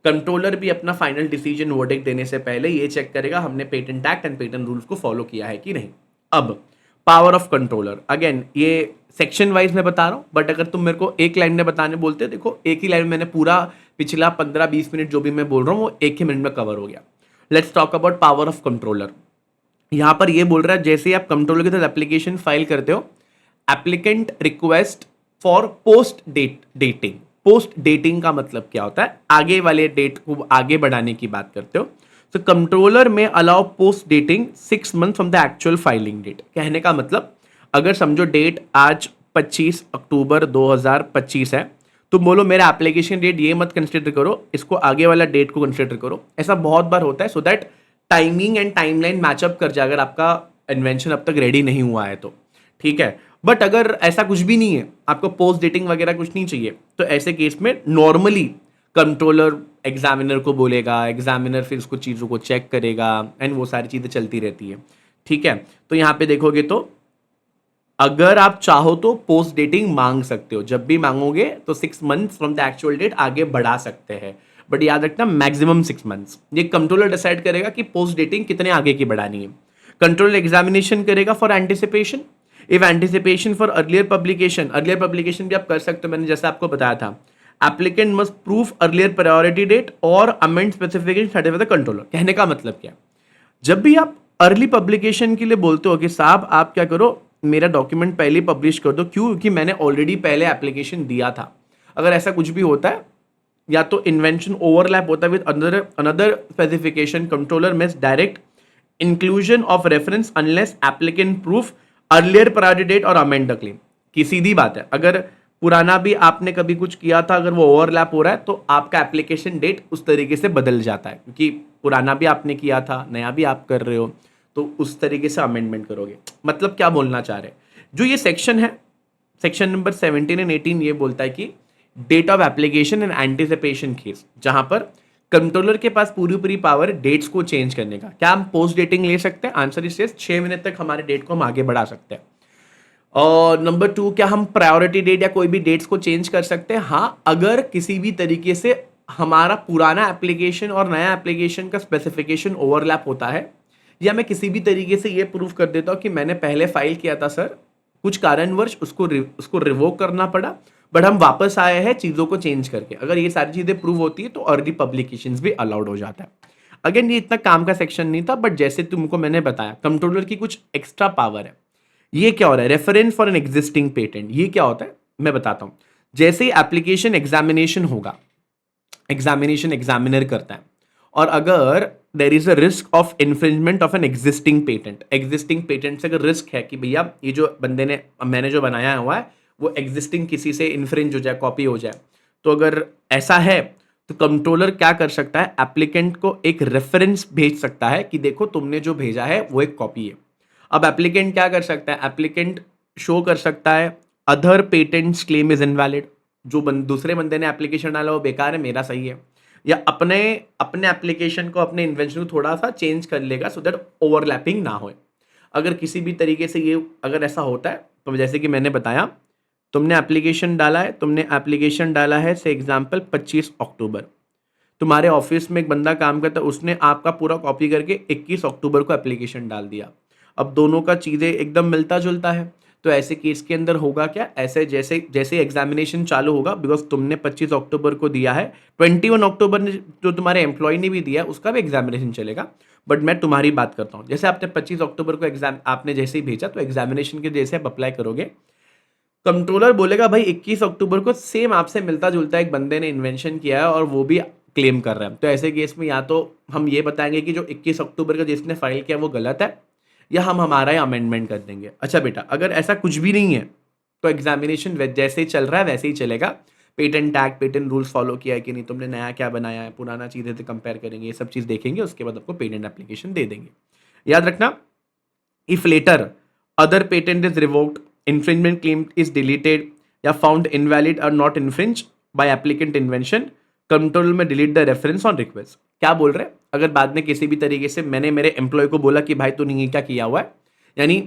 S1: कंट्रोलर भी अपना फाइनल डिसीजन वर्डिक्ट देने से पहले ये चेक करेगा हमने patent act and patent rules को फॉलो किया है कि नहीं। अब पावर ऑफ कंट्रोलर, अगेन ये सेक्शन वाइज मैं बता रहा हूं, बट अगर तुम मेरे को एक लाइन में बताने बोलते, देखो एक ही लाइन में मैंने पूरा पिछला 15-20 मिनट जो भी मैं बोल रहा हूं वो एक ही मिनट में कवर हो गया। Let's talk about power of controller. यहां पर ये बोल रहा है जैसे ही आप कंट्रोलर के साथ एप्लीकेशन फाइल करते हो, applicant request for post dating. Post dating का मतलब क्या होता है, आगे वाले डेट को आगे बढ़ाने की बात करते हो। तो controller may allow post dating 6 month from the actual filing date. कहने का मतलब अगर समझो डेट आज 25 अक्टूबर 2025 है, तो बोलो मेरा एप्लीकेशन डेट ये मत कंसिडर करो, इसको आगे वाला डेट को कंसिडर करो। ऐसा बहुत बार होता है, so that timing and timeline match up कर जाए अगर आपका इन्वेंशन अब तक रेडी नहीं हुआ है तो, ठीक है। बट अगर ऐसा कुछ भी नहीं है, आपको पोस्ट डेटिंग वगैरह कुछ नहीं चाहिए, तो ऐसे केस में नॉर्मली कंट्रोलर एग्जामिनर को बोलेगा, एग्जामिनर फिर उसको चीज़ों को चेक करेगा, एंड वो सारी चीज़ें चलती रहती है, ठीक है। तो यहाँ पे देखोगे तो अगर आप चाहो तो पोस्ट डेटिंग मांग सकते हो, जब भी मांगोगे तो 6 months from the actual date आगे बढ़ा सकते हैं, बट याद रखना मैक्सिमम 6 मंथ्स। ये कंट्रोलर डिसाइड करेगा कि पोस्ट डेटिंग कितने आगे की बढ़ानी है। कंट्रोलर एग्जामिनेशन करेगा for anticipation, if anticipation for earlier publication भी आप कर सकते हो, मैंने जैसे आपको बताया था। Applicant must proof earlier priority date और amend specification certified the controller. कहने का मतलब क्या, जब भी आप अर्ली पब्लिकेशन के लिए बोलते हो कि साहब आप क्या करो, मेरा डॉक्यूमेंट पहले पब्लिश कर दो, क्यों, क्योंकि मैंने ऑलरेडी पहले एप्लीकेशन दिया था। अगर ऐसा कुछ भी होता है, या तो इन्वेंशन ओवरलैप होता है with another specification, controller miss direct inclusion of reference unless applicant proof earlier priority date और अमेंड द क्लेम। की सीधी बात है, अगर पुराना भी आपने कभी कुछ किया था, अगर वो ओवरलैप हो रहा है तो आपका एप्लीकेशन डेट उस तरीके से बदल जाता है, क्योंकि पुराना भी आपने किया था, नया भी आप कर रहे हो, तो उस तरीके से अमेंडमेंट करोगे। मतलब क्या बोलना चाह रहे, जो ये सेक्शन है, सेक्शन नंबर 17 एंड 18 ये बोलता है कि date of application and anticipation case, जहां पर कंट्रोलर के पास पूरी पावर डेट्स को चेंज करने का। क्या हम पोस्ट डेटिंग ले सकते हैं? आंसर इज यस, 6 महीने तक हमारे डेट को हम आगे बढ़ा सकते हैं। और नंबर 2, क्या हम प्रायोरिटी डेट या कोई भी डेट्स को चेंज कर सकते हैं? हाँ, अगर किसी भी तरीके से हमारा पुराना एप्लीकेशन और नया एप्लीकेशन का स्पेसिफिकेशन ओवरलैप होता है, या मैं किसी भी तरीके से ये प्रूव कर देता हूँ कि मैंने पहले फाइल किया था सर, कुछ कारणवश उसको रिवोक करना पड़ा, बट हम वापस आए हैं चीज़ों को चेंज करके। अगर ये सारी चीज़ें प्रूव होती है तो अर्ली पब्लिकेशंस भी अलाउड हो जाता है। अगेन ये इतना काम का सेक्शन नहीं था, बट जैसे तुमको मैंने बताया कंट्रोलर की कुछ एक्स्ट्रा पावर है। ये क्या हो रहा है, reference for an existing patent. ये क्या होता है मैं बताता हूँ। जैसे ही एप्लीकेशन एग्जामिनेशन होगा, एग्जामिनेशन एग्जामिनर करता है, और अगर देर is a risk of infringement of an existing patent से अगर रिस्क है कि भैया ये जो बंदे ने, मैंने जो बनाया हुआ है वो एग्जिस्टिंग किसी से इन्फ्रिंज हो जाए, कॉपी हो जाए, तो अगर ऐसा है तो कंट्रोलर क्या कर सकता है, एप्लीकेंट को एक रेफरेंस भेज सकता है कि देखो तुमने जो भेजा है वो एक कॉपी है। अब एप्लीकेंट क्या कर सकता है, एप्लीकेंट शो कर सकता है other patents claim is invalid, जो दूसरे बंदे ने एप्लीकेशन डाला वो बेकार है, मेरा सही है, या अपने एप्लीकेशन को, अपने इन्वेंशन को थोड़ा सा चेंज कर लेगा सो दैट ओवरलैपिंग ना हो। अगर किसी भी तरीके से ये अगर ऐसा होता है, तो जैसे कि मैंने बताया, तुमने एप्लीकेशन डाला है से एग्जाम्पल 25 अक्टूबर, तुम्हारे ऑफिस में एक बंदा काम करता है, उसने आपका पूरा कॉपी करके 21 अक्टूबर को एप्लीकेशन डाल दिया। अब दोनों का चीज़ें एकदम मिलता जुलता है, तो ऐसे केस के अंदर होगा क्या, ऐसे जैसे एग्जामिनेशन चालू होगा, बिकॉज तुमने 25 अक्टूबर को दिया है, 21 अक्टूबर जो तुम्हारे एम्प्लॉय ने भी दिया उसका भी एग्जामिनेशन चलेगा, बट मैं तुम्हारी बात करता हूँ। जैसे आपने 25 अक्टूबर को एग्जाम आपने जैसे ही भेजा, तो एग्जामिनेशन के जैसे आप अप्लाई करोगे, कंट्रोलर बोलेगा भाई 21 अक्टूबर को सेम आपसे मिलता जुलता एक बंदे ने इन्वेंशन किया है और वो भी क्लेम कर रहा है। तो ऐसे केस में या तो हम ये बताएंगे कि जो 21 अक्टूबर का जिसने फाइल किया वो गलत है, या हम हमारा ही अमेंडमेंट कर देंगे। अच्छा बेटा, अगर ऐसा कुछ भी नहीं है तो एग्जामिनेशन जैसे ही चल रहा है वैसे ही चलेगा। Patent act, patent rules follow किया है कि नहीं, तुमने नया क्या बनाया है, पुराना चीज़ें से कंपेयर करेंगे, ये सब चीज़ देखेंगे, उसके बाद आपको पेटेंट एप्लीकेशन दे देंगे। याद रखना, if later other patent is revoked, infringement claim is deleted या found invalid or not infringed by applicant invention, control में delete the reference on request। क्या बोल रहे हैं, अगर बाद में किसी भी तरीके से मैंने मेरे एम्प्लॉय को बोला कि भाई तूने ये क्या किया हुआ है, यानी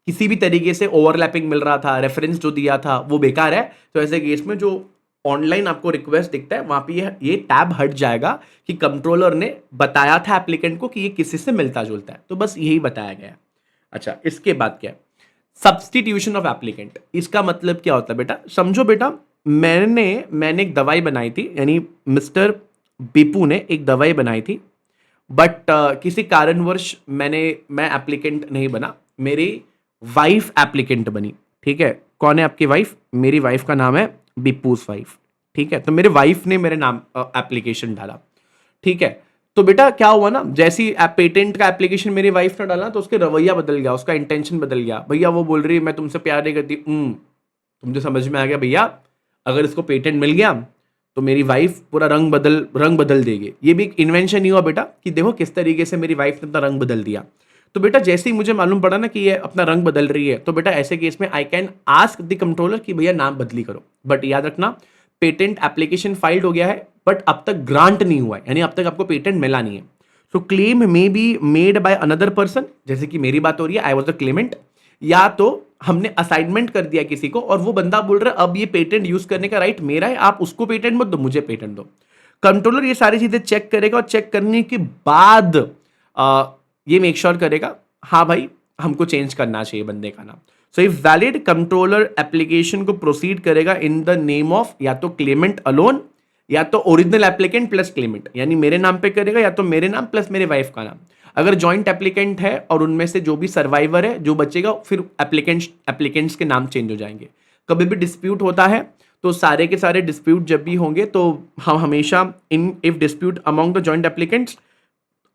S1: किसी भी तरीके से ओवरलैपिंग मिल रहा था, रेफरेंस जो दिया था वो बेकार है, तो ऐसे केस में जो ऑनलाइन आपको रिक्वेस्ट दिखता है वहां पे ये टैब हट जाएगा कि कंट्रोलर ने बताया था एप्लीकेंट को कि ये किसी से मिलता जुलता है। तो बस यही बताया गया है। अच्छा, इसके बाद क्या है, सब्सटीट्यूशन ऑफ एप्लीकेंट। इसका मतलब क्या होता है बेटा, समझो बेटा, मैंने एक दवाई बनाई थी, यानी मिस्टर बीपू ने एक दवाई बनाई थी, बट किसी कारणवश मैं एप्लीकेंट नहीं बना, मेरी वाइफ एप्लीकेंट बनी। ठीक है, कौन है आपकी वाइफ? मेरी वाइफ का नाम है बीपूस वाइफ। ठीक है, तो मेरे वाइफ ने मेरे नाम एप्लीकेशन डाला। ठीक है, तो बेटा क्या हुआ ना, जैसी पेटेंट का एप्लीकेशन मेरी वाइफ ने डाला तो उसके रवैया बदल गया, उसका इंटेंशन बदल गया। भैया वो बोल रही है मैं तुमसे प्यार नहीं करती। तुमसे समझ में आ गया भैया, अगर इसको पेटेंट मिल गया तो मेरी वाइफ पूरा रंग बदल देगी। ये भी एक इन्वेंशन ही हुआ बेटा, कि देखो किस तरीके से मेरी वाइफ ने अपना रंग बदल दिया। तो बेटा जैसे ही मुझे मालूम पड़ा ना कि ये अपना रंग बदल रही है, तो बेटा ऐसे केस में I can ask the controller कि भैया नाम बदली करो। बट याद रखना, पेटेंट एप्लीकेशन फाइल्ड हो गया है बट अब तक ग्रांट नहीं हुआ है, यानी अब तक आपको पेटेंट मिला नहीं है। सो claim may be made by another person, जैसे कि मेरी बात हो रही है, आई वॉज द क्लेमेंट, या तो हमने असाइनमेंट कर दिया किसी को और वो बंदा बोल रहा है अब ये पेटेंट यूज करने का राइट मेरा है, आप उसको पेटेंट मत दो, मुझे पेटेंट दो। कंट्रोलर ये सारी चीजें चेक करेगा और चेक करने के बाद ये मेक श्योर करेगा हाँ भाई हमको चेंज करना चाहिए बंदे का नाम। So if valid, controller application को प्रोसीड करेगा इन द नेम ऑफ या तो क्लेमेंट अलोन या तो ओरिजिनल एप्लीकेंट प्लस क्लेमेंट, यानी मेरे नाम पे करेगा या तो मेरे नाम प्लस मेरे वाइफ का नाम। अगर जॉइंट एप्लीकेंट है और उनमें से जो भी सर्वाइवर है जो बचेगा, फिर एप्लीकेंट्स के नाम चेंज हो जाएंगे। कभी भी डिस्प्यूट होता है तो सारे के सारे डिस्प्यूट जब भी होंगे तो हम हमेशा if dispute among the joint applicants,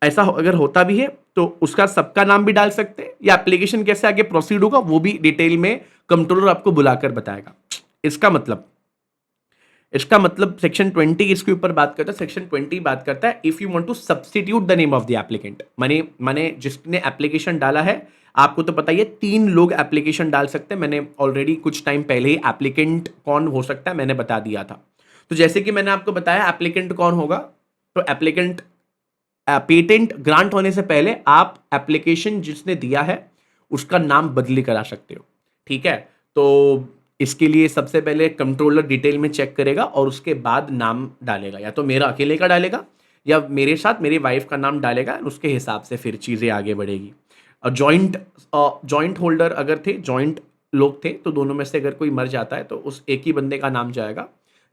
S1: ऐसा अगर होता भी है तो उसका सबका नाम भी डाल सकते हैं, या एप्लीकेशन कैसे आगे प्रोसीड होगा वो भी डिटेल में कंट्रोलर आपको बुलाकर बताएगा। इसका मतलब सेक्शन 20 इसके ऊपर बात करता है। सेक्शन 20 बात करता है if you want to substitute the name of the applicant, माने जिसने एप्लीकेशन डाला है, आपको तो पता ही है 3 लोग एप्लीकेशन डाल सकते हैं। मैंने ऑलरेडी कुछ टाइम पहले ही एप्लीकेंट कौन हो सकता है मैंने बता दिया था। तो जैसे कि मैंने आपको बताया एप्लीकेंट कौन होगा, तो एप्लीकेंट पेटेंट ग्रांट होने से पहले आप एप्लीकेशन जिसने दिया है उसका नाम बदली करा सकते हो। ठीक है, तो इसके लिए सबसे पहले कंट्रोलर डिटेल में चेक करेगा और उसके बाद नाम डालेगा, या तो मेरा अकेले का डालेगा या मेरे साथ मेरी वाइफ का नाम डालेगा, उसके हिसाब से फिर चीज़ें आगे बढ़ेगी। और जॉइंट होल्डर अगर थे, जॉइंट लोग थे, तो दोनों में से अगर कोई मर जाता है तो उस एक ही बंदे का नाम जाएगा,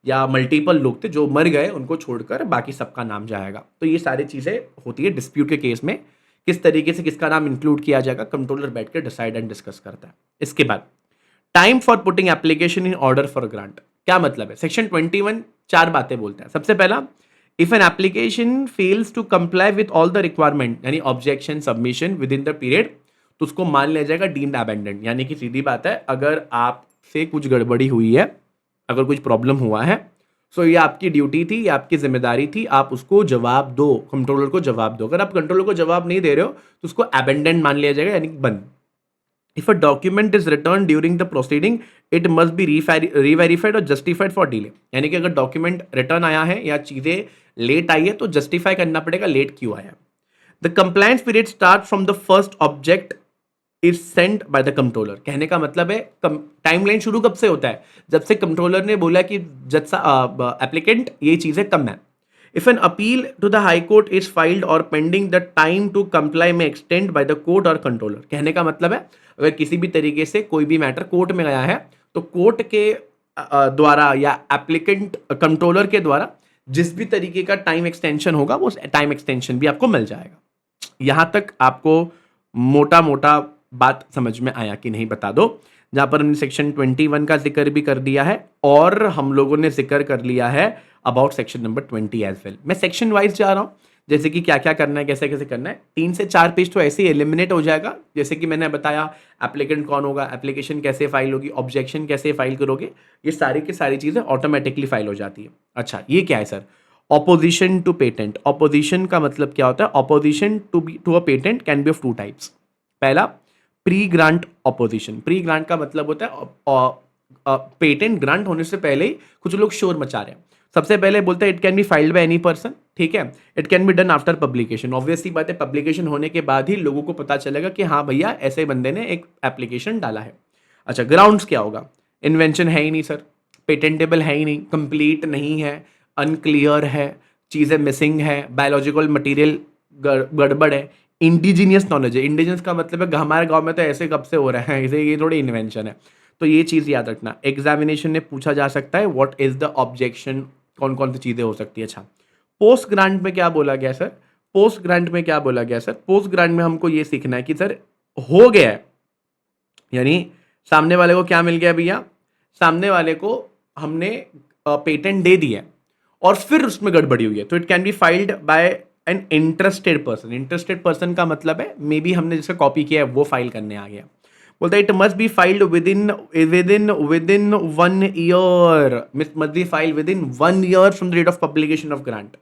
S1: या मल्टीपल लोग थे जो मर गए उनको छोड़कर बाकी सबका नाम जाएगा। तो ये सारी चीज़ें होती है डिस्प्यूट के केस में, किस तरीके से किसका नाम इंक्लूड किया जाएगा, कंट्रोलर बैठ कर डिसाइड एंड डिस्कस करता है। इसके बाद time for putting application in order for grant. क्या मतलब है, सेक्शन 21 4 बातें बोलता है। सबसे पहला, if an application fails to comply with all the requirement, यानी objection submission within the period, तो उसको मान लिया जाएगा डीम्ड अबेंडेंड। यानी कि सीधी बात है, अगर आपसे कुछ गड़बड़ी हुई है, अगर कुछ प्रॉब्लम हुआ है, सो ये आपकी ड्यूटी थी, ये आपकी जिम्मेदारी थी, आप उसको जवाब दो, कंट्रोलर को जवाब दो। अगर आप कंट्रोलर को जवाब नहीं दे रहे हो तो उसको अबेंडेंड मान लिया जाएगा, यानी बंद। If a document is returned during the proceeding, it must be re-verified or justified for delay। यानी कि अगर डॉक्यूमेंट रिटर्न आया है या चीजें लेट आई है तो जस्टिफाई करना पड़ेगा लेट क्यों आया। The compliance period start from the first object is sent by the controller. कहने का मतलब है टाइमलाइन शुरू कब से होता है, जब से कंट्रोलर ने बोला कि एप्लीकेंट ये चीजें कम है। If an appeal to the High Court is filed or pending, the time to comply may extend by the court or controller। कहने का मतलब है अगर किसी भी तरीके से कोई भी मैटर कोर्ट में गया है तो कोर्ट के द्वारा या एप्लीकेंट कंट्रोलर के द्वारा जिस भी तरीके का टाइम एक्सटेंशन होगा वो टाइम एक्सटेंशन भी आपको मिल जाएगा। यहाँ तक आपको मोटा मोटा बात समझ में आया कि नहीं बता दो, जहाँ पर हमने सेक्शन 21 का जिक्र भी कर दिया है और हम लोगों ने जिक्र कर लिया है about section number 20 as well. मैं सेक्शन वाइज जा रहा हूँ, जैसे कि क्या क्या करना है, कैसे कैसे करना है। 3 से 4 पेज तो ऐसे ही एलिमिनेट हो जाएगा, जैसे कि मैंने बताया एप्लीकेंट कौन होगा, एप्लीकेशन कैसे फाइल होगी, ऑब्जेक्शन कैसे फाइल करोगे, ये सारी की सारी चीज़ें ऑटोमेटिकली फाइल हो जाती है। अच्छा, ये क्या है sir? Opposition to patent. Opposition का मतलब क्या होता है? Opposition to a patent can be of 2 types. पहला, pre grant opposition. Pre grant का मतलब होता है पेटेंट ग्रांट होने से पहले ही कुछ लोग शोर मचा रहे हैं। सबसे पहले बोलते हैं it can be filed by any person, ठीक है। It can be done after publication. Obviously बात है, पब्लिकेशन होने के बाद ही लोगों को पता चलेगा कि हाँ भैया ऐसे बंदे ने एक एप्लीकेशन डाला है। अच्छा, ग्राउंड्स क्या होगा? इन्वेंशन है ही नहीं सर, पेटेंटेबल है ही नहीं, कंप्लीट नहीं है, अनक्लियर है, चीज़ें मिसिंग है, बायोलॉजिकल मटेरियल गड़बड़ है, इंडिजीनियस नॉलेज है। इंडिजिनियस का मतलब है हमारे गांव में तो ऐसे कब से हो रहा है, इसे ये थोड़ी इन्वेंशन है। तो ये चीज़ याद रखना, एग्जामिनेशन में पूछा जा सकता है व्हाट इज द ऑब्जेक्शन, कौन कौन सी चीज़ें हो सकती है। अच्छा, पोस्ट ग्रांट में क्या बोला गया सर? पोस्ट ग्रांट में क्या बोला गया सर? पोस्ट ग्रांट में हमको ये सीखना है कि सर हो गया है, यानी सामने वाले को क्या मिल गया भैया? सामने वाले को हमने पेटेंट दे दिया और फिर उसमें गड़बड़ी हुई है, तो it can be filed by an interested person. Interested person का मतलब है मे बी हमने जिसका कॉपी किया है वो फाइल करने आ गया। बोलता है it must be filed within 1 year, must be filed within 1 year from the date of publication of grant.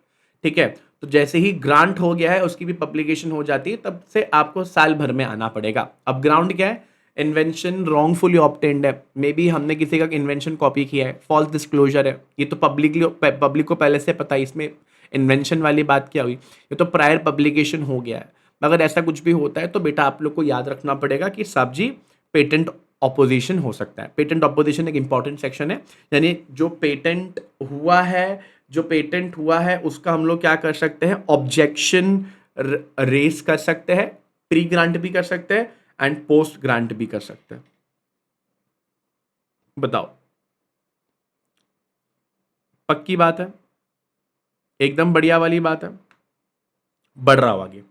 S1: ठीक है, तो जैसे ही ग्रांट हो गया है उसकी भी पब्लिकेशन हो जाती है, तब से आपको साल भर में आना पड़ेगा। अब ग्राउंड क्या है? इन्वेंशन रॉन्गफुली ऑब्टेन्ड है, मे बी हमने किसी का इन्वेंशन कॉपी किया है, फॉल्स डिस्क्लोजर है, ये तो पब्लिक को पहले से पता है, इसमें इन्वेंशन वाली बात क्या हुई? ये तो प्रायर पब्लिकेशन हो गया है। अगर ऐसा कुछ भी होता है तो बेटा आप लोग को याद रखना पड़ेगा कि साहब जी पेटेंट ऑपोजिशन हो सकता है। पेटेंट ऑपोजिशन एक इंपॉर्टेंट सेक्शन है, यानी जो पेटेंट हुआ है उसका हम लोग क्या कर सकते हैं? ऑब्जेक्शन रेस कर सकते हैं, प्री ग्रांट भी कर सकते हैं एंड पोस्ट ग्रांट भी कर सकते हैं। बताओ, पक्की बात है? एकदम बढ़िया वाली बात है। बढ़ रहा हूं आगे,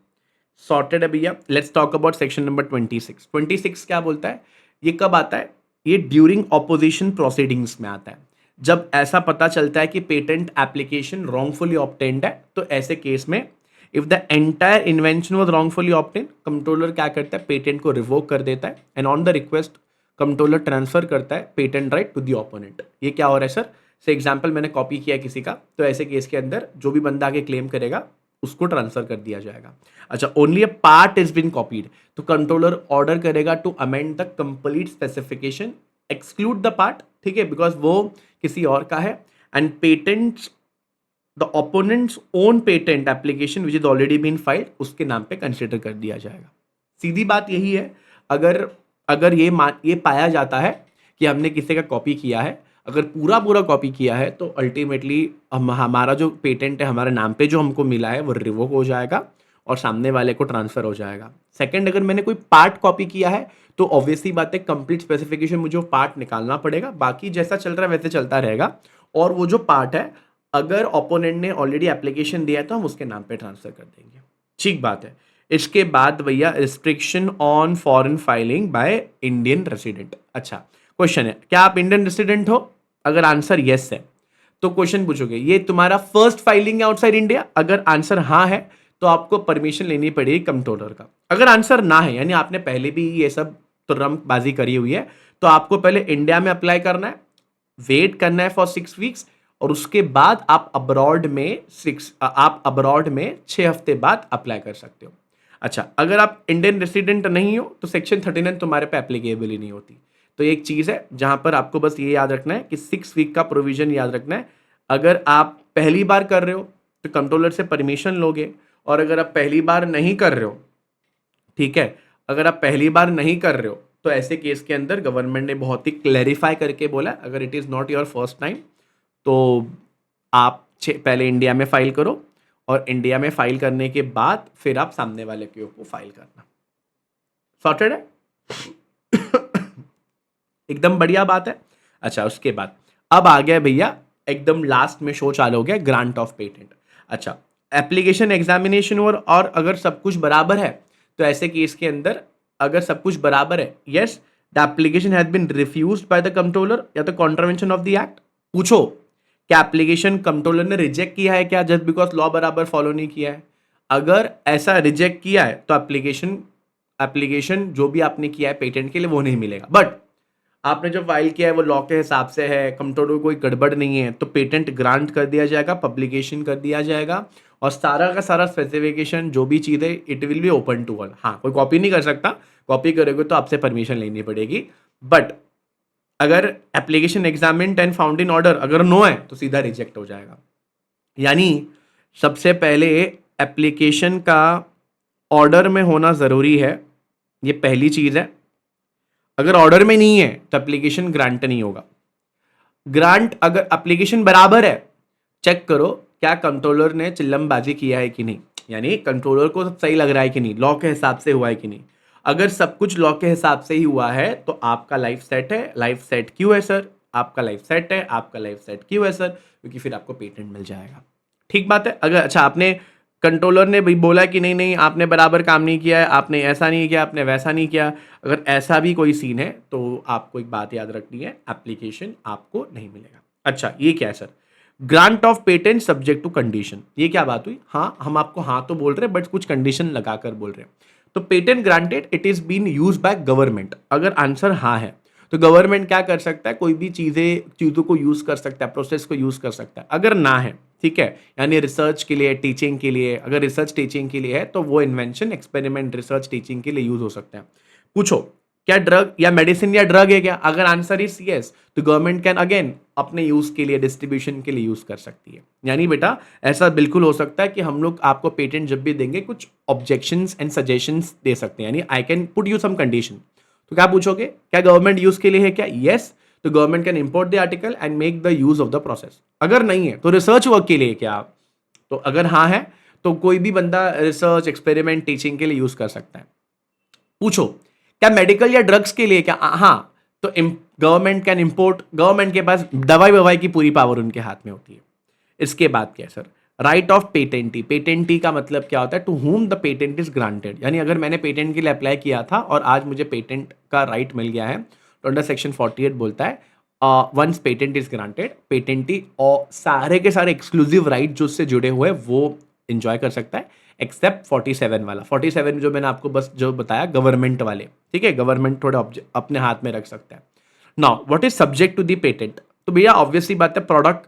S1: सॉर्टेड है भैया। Let's talk about section number 26। 26 क्या बोलता है? ये कब आता है? ये ड्यूरिंग ऑपोजिशन प्रोसीडिंग्स में आता है। जब ऐसा पता चलता है कि पेटेंट एप्लीकेशन रॉन्गफुली ऑब्टेन्ड है, तो ऐसे केस में if the entire invention was wrongfully obtained, controller क्या करता है? पेटेंट को रिवोक कर देता है and on the request controller transfer करता है patent right to the opponent. ये क्या हो रहा है सर? से एग्जाम्पल मैंने कॉपी किया किसी का, तो ऐसे केस के अंदर जो भी बंदा आगे क्लेम करेगा उसको ट्रांसफर कर दिया जाएगा। अच्छा, only a part is been copied, तो कंट्रोलर ऑर्डर करेगा to amend the complete specification, exclude the part, ठीक है, बिकॉज वो किसी और का है। And patents the opponents own patent application which is already been filed, उसके नाम पे कंसिडर कर दिया जाएगा। सीधी बात यही है। अगर अगर ये पाया जाता है कि हमने किसी का कॉपी किया है, अगर पूरा पूरा कॉपी किया है, तो अल्टीमेटली हमारा जो पेटेंट है हमारे नाम पे जो हमको मिला है वो रिवोक हो जाएगा और सामने वाले को ट्रांसफर हो जाएगा। सेकंड, अगर मैंने कोई पार्ट कॉपी किया है तो ऑब्वियसली बात है कंप्लीट स्पेसिफिकेशन मुझे वो पार्ट निकालना पड़ेगा, बाकी जैसा चल रहा है वैसे चलता रहेगा। और वो जो पार्ट है अगर ओपोनेंट ने ऑलरेडी एप्लीकेशन दिया है तो हम उसके नाम पे ट्रांसफर कर देंगे। ठीक बात है। इसके बाद भैया restriction on foreign filing by Indian resident. अच्छा, क्वेश्चन है क्या आप इंडियन रेसिडेंट हो? अगर आंसर यस है तो क्वेश्चन पूछोगे ये तुम्हारा फर्स्ट फाइलिंग है आउटसाइड इंडिया? अगर आंसर हाँ है तो आपको परमिशन लेनी पड़ेगी कंट्रोलर का। अगर आंसर ना है, यानी आपने पहले भी ये सब तुर्रमबाजी करी हुई है, तो आपको पहले इंडिया में अप्लाई करना है, वेट करना है फॉर 6 वीक्स, और उसके बाद आप अब्रॉड में 6 हफ्ते बाद अप्लाई कर सकते हो। अच्छा, अगर आप इंडियन रेसिडेंट नहीं हो तो सेक्शन 39 तुम्हारे पे एप्लीकेबल ही नहीं होती। तो एक चीज़ है जहां पर आपको बस ये याद रखना है कि 6 वीक का प्रोविजन याद रखना है। अगर आप पहली बार कर रहे हो तो कंट्रोलर से परमिशन लोगे, और अगर आप पहली बार नहीं कर रहे हो, ठीक है, अगर आप पहली बार नहीं कर रहे हो तो ऐसे केस के अंदर गवर्नमेंट ने बहुत ही क्लैरिफाई करके बोला अगर it is not your first time तो आप पहले इंडिया में फाइल करो, और इंडिया में फाइल करने के बाद फिर आप सामने वाले के ऊपर फाइल करना। सॉर्टेड है? एकदम बढ़िया बात है। अच्छा, उसके बाद अब आ गया भैया एकदम लास्ट में शो चालू हो गया ग्रांट ऑफ पेटेंट। अच्छा, एप्लीकेशन एग्जामिनेशन और अगर सब कुछ बराबर है तो ऐसे केस के अंदर अगर सब कुछ बराबर है, yes the application has been refused by the controller या तो कॉन्ट्रावेंशन ऑफ द एक्ट। पूछो क्या एप्लीकेशन कंट्रोलर ने रिजेक्ट किया है क्या, जस्ट बिकॉज लॉ बराबर फॉलो नहीं किया है? अगर ऐसा रिजेक्ट किया है तो एप्लीकेशन जो भी आपने किया है पेटेंट के लिए वो नहीं मिलेगा। बट आपने जो फाइल किया है वो लॉ के हिसाब से है, कंट्रोलर को कोई गड़बड़ नहीं है, तो पेटेंट ग्रांट कर दिया जाएगा, पब्लिकेशन कर दिया जाएगा और सारा का सारा स्पेसिफिकेशन जो भी चीज़ है it will be open to all. हाँ, कोई कॉपी नहीं कर सकता, कॉपी करोगे तो आपसे परमिशन लेनी पड़ेगी। बट अगर application examined and found in order अगर नो है तो सीधा रिजेक्ट हो जाएगा। यानी सबसे पहले एप्लीकेशन का ऑर्डर में होना ज़रूरी है, ये पहली चीज़ है। अगर ऑर्डर में नहीं है तो एप्लीकेशन ग्रांट नहीं होगा। ग्रांट अगर एप्लीकेशन बराबर है, चेक करो क्या कंट्रोलर ने चिल्लमबाजी किया है कि नहीं, यानी कंट्रोलर को सही लग रहा है कि नहीं, लॉ के हिसाब से हुआ है कि नहीं। अगर सब कुछ लॉ के हिसाब से ही हुआ है तो आपका लाइफ सेट है। लाइफ सेट क्यों है सर? आपका लाइफ सेट है, आपका लाइफ सेट क्यों है सर? क्योंकि फिर आपको पेटेंट मिल जाएगा। ठीक बात है। अगर अच्छा आपने कंट्रोलर ने भी बोला कि नहीं नहीं आपने बराबर काम नहीं किया है, आपने ऐसा नहीं किया, आपने वैसा नहीं किया, अगर ऐसा भी कोई सीन है तो आपको एक बात याद रखनी है, एप्लीकेशन आपको नहीं मिलेगा। अच्छा ये क्या है sir? Grant of patent subject to condition, ये क्या बात हुई? हाँ, हम आपको हाँ तो बोल रहे हैं बट कुछ कंडीशन लगाकर बोल रहे हैं। तो patent granted it is been use by government, अगर आंसर हाँ है तो गवर्नमेंट क्या कर सकता है? कोई भी चीज़ों को यूज कर सकता है, प्रोसेस को यूज कर सकता है। अगर ना है, ठीक है, यानी रिसर्च के लिए, टीचिंग के लिए, अगर रिसर्च टीचिंग के लिए है तो वो इन्वेंशन एक्सपेरिमेंट रिसर्च टीचिंग के लिए यूज हो सकता है। पूछो क्या ड्रग या मेडिसिन या ड्रग है क्या? अगर आंसर इज यस तो गवर्नमेंट कैन अगेन अपने यूज के लिए, डिस्ट्रीब्यूशन के लिए यूज कर सकती है। यानी बेटा ऐसा बिल्कुल हो सकता है कि हम लोग आपको पेटेंट जब भी देंगे कुछ ऑब्जेक्शंस एंड सजेशंस दे सकते हैं, यानी I can put you some condition. तो क्या पूछोगे? क्या गवर्नमेंट यूज के लिए है क्या? यस, तो government can import the article and make the use of the process. अगर नहीं है तो रिसर्च वर्क के लिए क्या? तो अगर हाँ है तो कोई भी बंदा रिसर्च, एक्सपेरिमेंट, टीचिंग के लिए यूज कर सकता है। पूछो क्या मेडिकल या ड्रग्स के लिए क्या? हाँ, तो गवर्नमेंट कैन इंपोर्ट, गवर्नमेंट के पास दवाई ववाई की पूरी पावर उनके हाथ में होती है। इसके बाद क्या है sir? Right of patentee. Patentee का मतलब क्या होता है? To whom the patent is granted, यानी अगर मैंने पेटेंट के लिए अप्लाई किया था और आज मुझे पेटेंट का राइट मिल गया है तो अंडर सेक्शन 48 बोलता है वंस पेटेंट इज ग्रांटेड, पेटेंटी और सारे के सारे एक्सक्लूसिव राइट जो उससे जुड़े हुए वो एंजॉय कर सकता है, एक्सेप्ट 47 वाला। 47 जो मैंने आपको बस जो बताया गवर्नमेंट वाले, ठीक है, गवर्नमेंट थोड़ा अपने हाथ में रख सकता है। Now what is subject to the patent? तो भैया ऑब्वियसली बात है, प्रोडक्ट,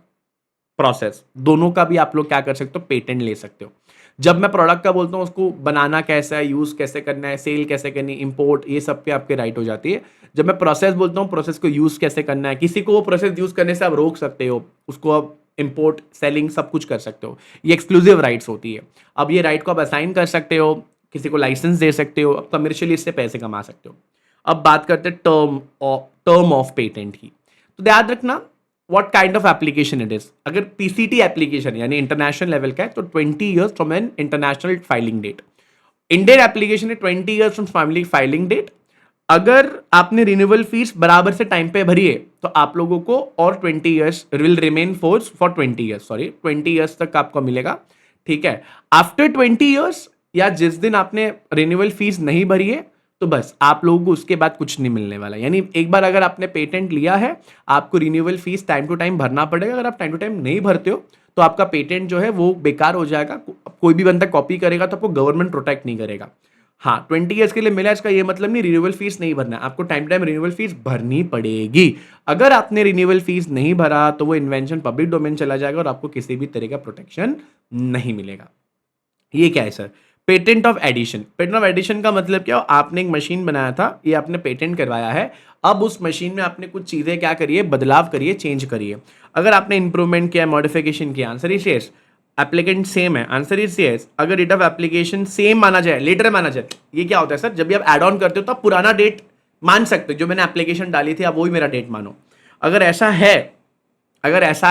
S1: प्रोसेस, दोनों का भी आप लोग क्या कर सकते हो? पेटेंट ले सकते हो। जब मैं प्रोडक्ट का बोलता हूँ उसको बनाना कैसा है, यूज कैसे करना है, सेल कैसे करनी, इंपोर्ट, ये सब पे आपके राइट हो जाती है। जब मैं प्रोसेस बोलता हूँ, प्रोसेस को यूज कैसे करना है, किसी को वो प्रोसेस यूज करने से आप रोक सकते हो, उसको आप इंपोर्ट, सेलिंग सब कुछ कर सकते हो, ये एक्सक्लूसिव राइट्स होती है। अब ये राइट को आप असाइन कर सकते हो, किसी को लाइसेंस दे सकते हो, अब कमर्शियली इससे पैसे कमा सकते हो। अब बात करते हैं टर्म ऑफ पेटेंट की। तो याद रखना what kind of application it is. अगर पीसीटी एप्लीकेशन यानी इंटरनेशनल लेवल का है तो 20 years from an international filing date. Indian application है 20 years from family filing date. अगर आपने रिन्यूअल फीस बराबर से टाइम पे भरी है तो आप लोगों को और 20 years will remain force for 20 years, sorry 20 years तक आपको मिलेगा, ठीक है। आफ्टर 20 ईयर्स या जिस दिन आपने रिन्यूअल फीस नहीं भरी है तो बस आप लोगों को उसके बाद कुछ नहीं मिलने वाला। यानी एक बार अगर आपने पेटेंट लिया है आपको renewal fees time to time भरना पड़ेगा। अगर आप टाइम टू टाइम नहीं भरते हो तो आपका पेटेंट जो है वो बेकार हो जाएगा। कोई भी बंदा कॉपी करेगा तो आपको गवर्नमेंट प्रोटेक्ट नहीं करेगा। हाँ, 20 ईयर्स के लिए मिला, इसका ये मतलब नहीं रिन्यूअल फीस नहीं भरना है, आपको टाइम टाइम रिन्यूअल फीस भरनी पड़ेगी। अगर आपने रिन्यूअल फीस नहीं भरा तो वो इन्वेंशन पब्लिक डोमेन चला जाएगा और आपको किसी भी तरह का प्रोटेक्शन नहीं मिलेगा। ये क्या है sir? Patent of addition. Patent of addition का मतलब क्या? आपने एक मशीन बनाया था, ये आपने पेटेंट करवाया है, अब उस मशीन में आपने कुछ चीजें क्या करिए, बदलाव करिए, चेंज करिए। अगर आपने इंप्रूवमेंट किया, मॉडिफिकेशन किया, answer is yes. Applicant same है, आंसर इज यस। अगर डेट ऑफ एप्लीकेशन सेम माना जाए, लेटर माना जाए, ये क्या होता है सर? जब भी आप एड ऑन करते हो तो आप पुराना डेट मान सकते हो, जो मैंने एप्लीकेशन डाली थी आप वही मेरा डेट मानो। अगर ऐसा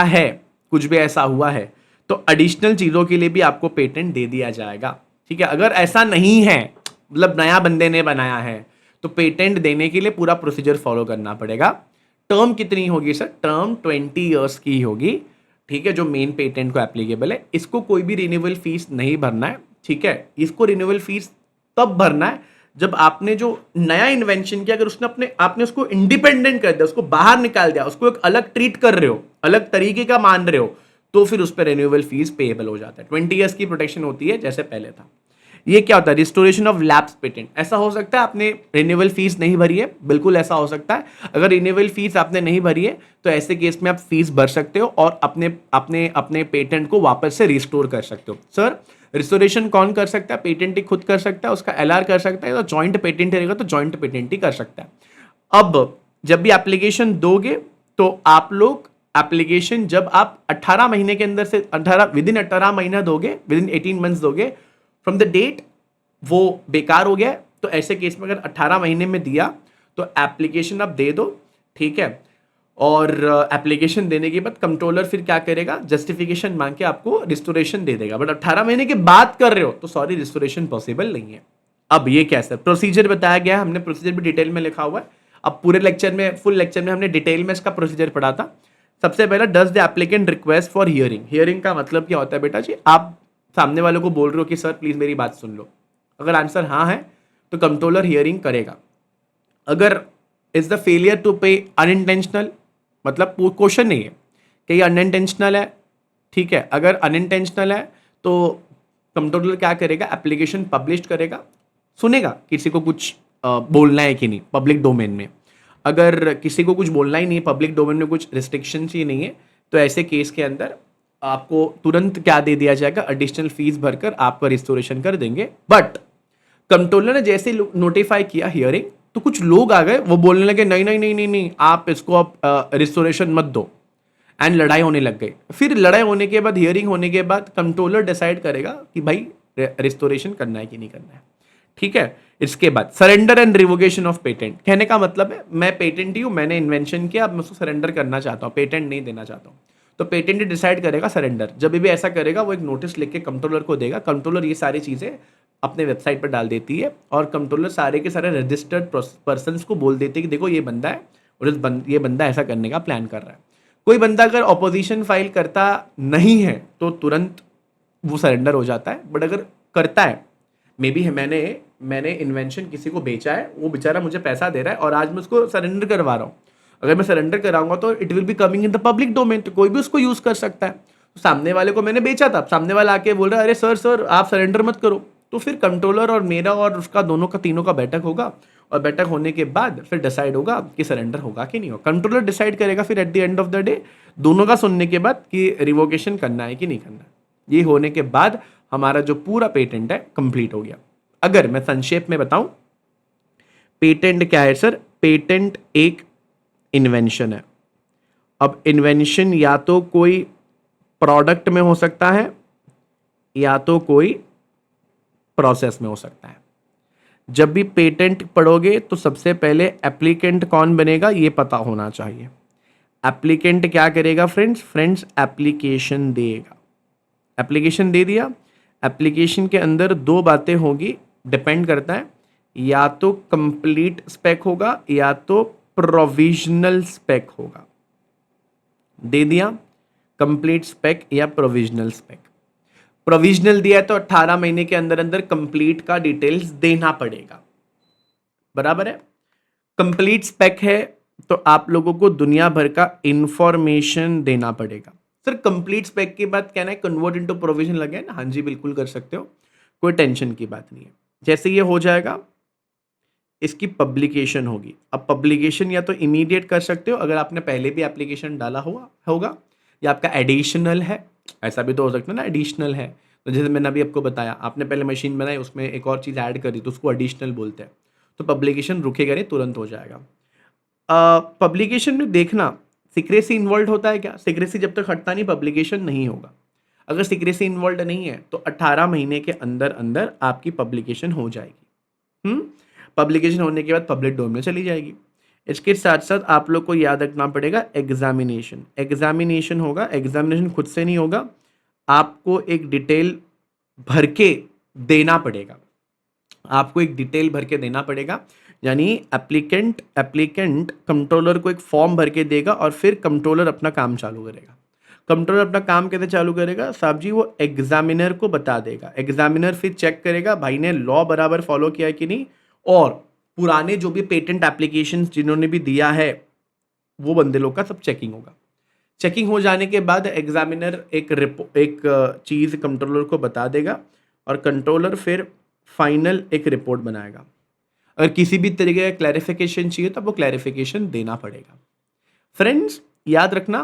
S1: है, कुछ भी ऐसा हुआ है तो एडिशनल चीजों के लिए भी आपको पेटेंट दे दिया जाएगा, ठीक है। अगर ऐसा नहीं है, मतलब नया बंदे ने बनाया है, तो पेटेंट देने के लिए पूरा प्रोसीजर फॉलो करना पड़ेगा। टर्म कितनी होगी सर? टर्म 20 ईयर्स की होगी। ठीक है, जो मेन पेटेंट को एप्लीकेबल है, इसको कोई भी रिन्यूअल फीस नहीं भरना है। ठीक है, इसको रिन्यूअल फीस तब भरना है जब आपने जो नया इन्वेंशन किया, अगर उसने आपने उसको इंडिपेंडेंट कर दिया, उसको बाहर निकाल दिया, उसको एक अलग ट्रीट कर रहे हो, अलग तरीके का मान रहे हो, तो फिर उस पर रिन्यूअल फीस पेएबल हो जाता है। 20 ईयर्स की प्रोटेक्शन होती है जैसे पहले था। ये क्या होता है, रिस्टोरेशन ऑफ लैप्स पेटेंट। ऐसा हो सकता है आपने रिन्यूअल फीस नहीं भरी है, बिल्कुल ऐसा हो सकता है। अगर रिन्यूअल फीस आपने नहीं भरी है तो ऐसे केस में आप फीस भर सकते हो और अपने अपने अपने पेटेंट को वापस से रिस्टोर कर सकते हो। सर रिस्टोरेशन कौन कर सकता है? पेटेंट ही खुद कर सकता है, उसका एलआर कर सकता है, तो जॉइंट पेटेंट रहेगा तो जॉइंट पेटेंट ही कर सकता है। अब जब भी एप्लीकेशन दोगे तो आप लोग एप्लीकेशन जब आप 18 महीने के अंदर से 18 विद इन 18 महीना दोगे, विद इन 18 मंथ्स दोगे फ्रॉम द डेट वो बेकार हो गया, तो ऐसे केस में अगर 18 महीने में दिया तो एप्लीकेशन आप दे दो। ठीक है, और एप्लीकेशन देने के बाद कंट्रोलर फिर क्या करेगा, जस्टिफिकेशन मांग के आपको रिस्टोरेशन दे देगा। बट 18 महीने के बाद कर रहे हो तो सॉरी, रिस्टोरेशन पॉसिबल नहीं है। अब ये कैसे प्रोसीजर बताया गया है, हमने प्रोसीजर भी डिटेल में लिखा हुआ है। अब पूरे लेक्चर में, फुल लेक्चर में हमने डिटेल में इसका प्रोसीजर पढ़ा था। सबसे पहला, does the applicant request for hearing. Hearing का मतलब क्या होता है बेटा जी, आप सामने वालों को बोल रहे हो कि सर प्लीज मेरी बात सुन लो, अगर आंसर हाँ है तो कंट्रोलर हियरिंग करेगा। अगर इज द फेलियर टू पे अनइंटेंशनल, मतलब क्वेश्चन नहीं है कि ये अनइंटेंशनल है। ठीक है, अगर अनइंटेंशनल है तो कंट्रोलर क्या करेगा, एप्लीकेशन पब्लिश करेगा, सुनेगा किसी को कुछ बोलना है कि नहीं पब्लिक डोमेन में। अगर किसी को कुछ बोलना ही नहीं है, पब्लिक डोमेन में कुछ रिस्ट्रिक्शंस ही नहीं है, तो ऐसे केस के अंदर आपको तुरंत क्या दे दिया जाएगा, एडिशनल फीस भरकर आपका रिस्टोरेशन कर देंगे। बट कंट्रोलर ने जैसे नोटिफाई किया हियरिंग, तो कुछ लोग आ गए, वो बोलने लगे नहीं नहीं नहीं नहीं नहीं, आप इसको आप रिस्टोरेशन मत दो, एंड लड़ाई होने लग गई। फिर लड़ाई होने के बाद, हियरिंग होने के बाद कंट्रोलर डिसाइड करेगा कि भाई रिस्टोरेशन करना है कि नहीं करना है। ठीक है, इसके बाद surrender and revocation of patent. कहने का मतलब है मैं पेटेंट ही हूं, मैंने इन्वेंशन किया, अब मैं उसको सरेंडर करना चाहता हूं, पेटेंट नहीं देना चाहता हूं, तो पेटेंट डिसाइड करेगा सरेंडर। जब भी ऐसा करेगा वो एक नोटिस लिख के कंट्रोलर को देगा, कंट्रोलर ये सारी चीजें अपने वेबसाइट पर डाल देती है, और कंट्रोलर सारे के सारे रजिस्टर्ड पर्सन्स को बोल देते हैं कि देखो ये बंदा है और ये बंदा ऐसा करने का प्लान कर रहा है। कोई बंदा अगर ऑपोजिशन फाइल करता नहीं है तो तुरंत वो सरेंडर हो जाता है। बट अगर करता है, मे बी मैंने इन्वेंशन किसी को बेचा है, वो बेचारा मुझे पैसा दे रहा है और आज मैं उसको सरेंडर करवा रहा हूँ, अगर मैं सरेंडर कराऊंगा तो it will be coming in the public domain, तो कोई भी उसको यूज कर सकता है। तो सामने वाले को मैंने बेचा था, सामने वाला आके बोल रहा है अरे सर आप सरेंडर मत करो, तो फिर कंट्रोलर और मेरा और उसका दोनों का तीनों का बैठक होगा, और बैठक होने के बाद फिर डिसाइड होगा कि सरेंडर होगा कि नहीं होगा। कंट्रोलर डिसाइड करेगा फिर at the end of the day, दोनों का सुनने के बाद कि रिवोकेशन करना है कि नहीं करना है। ये होने के बाद हमारा जो पूरा पेटेंट है कंप्लीट हो गया। अगर मैं संक्षेप में बताऊं, पेटेंट क्या है सर? पेटेंट एक इन्वेंशन है। अब इन्वेंशन या तो कोई प्रोडक्ट में हो सकता है या तो कोई प्रोसेस में हो सकता है। जब भी पेटेंट पढ़ोगे तो सबसे पहले एप्लीकेंट कौन बनेगा ये पता होना चाहिए। एप्लीकेंट क्या करेगा फ्रेंड्स एप्लीकेशन देगा। एप्लीकेशन दे दिया, एप्लीकेशन के अंदर दो बातें होगी, डिपेंड करता है, या तो कंप्लीट स्पेक होगा या तो प्रोविजनल स्पेक होगा। दे दिया कंप्लीट स्पेक या प्रोविजनल स्पेक। प्रोविजनल दिया तो 18 महीने के अंदर अंदर कंप्लीट का डिटेल्स देना पड़ेगा, बराबर है। कंप्लीट स्पेक है तो आप लोगों को दुनिया भर का इंफॉर्मेशन देना पड़ेगा। सर कंप्लीट स्पेक के बाद कहना है कन्वर्ट इनटू प्रोविजन लगे ना? हाँ जी बिल्कुल कर सकते हो, कोई टेंशन की बात नहीं है। जैसे ये हो जाएगा, इसकी पब्लिकेशन होगी। अब पब्लिकेशन या तो इमीडिएट कर सकते हो अगर आपने पहले भी एप्लीकेशन डाला हुआ होगा, या आपका एडिशनल है, ऐसा भी तो हो सकता है ना, एडिशनल है। तो जैसे मैंने अभी आपको बताया, आपने पहले मशीन बनाई, उसमें एक और चीज़ ऐड करी तो उसको एडिशनल बोलते हैं, तो पब्लिकेशन रुकेगा नहीं, तुरंत हो जाएगा। पब्लिकेशन में देखना सिक्रेसी इन्वॉल्व होता है क्या? सिक्रेसी जब तक हटता नहीं पब्लिकेशन नहीं होगा। अगर सिक्रेसी इन्वॉल्व नहीं है तो 18 महीने के अंदर अंदर आपकी पब्लिकेशन हो जाएगी। पब्लिकेशन होने के बाद पब्लिक डोमेन में चली जाएगी। इसके साथ साथ आप लोग को याद रखना पड़ेगा एग्जामिनेशन। एग्जामिनेशन होगा, एग्जामिनेशन खुद से नहीं होगा, आपको एक डिटेल भर के देना पड़ेगा। आपको एक डिटेल भर के देना पड़ेगा, यानी एप्लीकेंट कंट्रोलर को एक फॉर्म भर के देगा और फिर कंट्रोलर अपना काम चालू करेगा। कंट्रोलर अपना काम कैसे चालू करेगा साहब जी, वो एग्जामिनर को बता देगा, एग्जामिनर फिर चेक करेगा भाई ने लॉ बराबर फॉलो किया कि नहीं, और पुराने जो भी पेटेंट एप्लीकेशन जिन्होंने भी दिया है वो बंदे लोग का सब चेकिंग होगा। चेकिंग हो जाने के बाद एग्जामिनर एक चीज़ कंट्रोलर को बता देगा और कंट्रोलर फिर फाइनल एक रिपोर्ट बनाएगा। अगर किसी भी तरीके का क्लैरिफिकेशन चाहिए तो वो क्लैरिफिकेशन देना पड़ेगा। फ्रेंड्स याद रखना,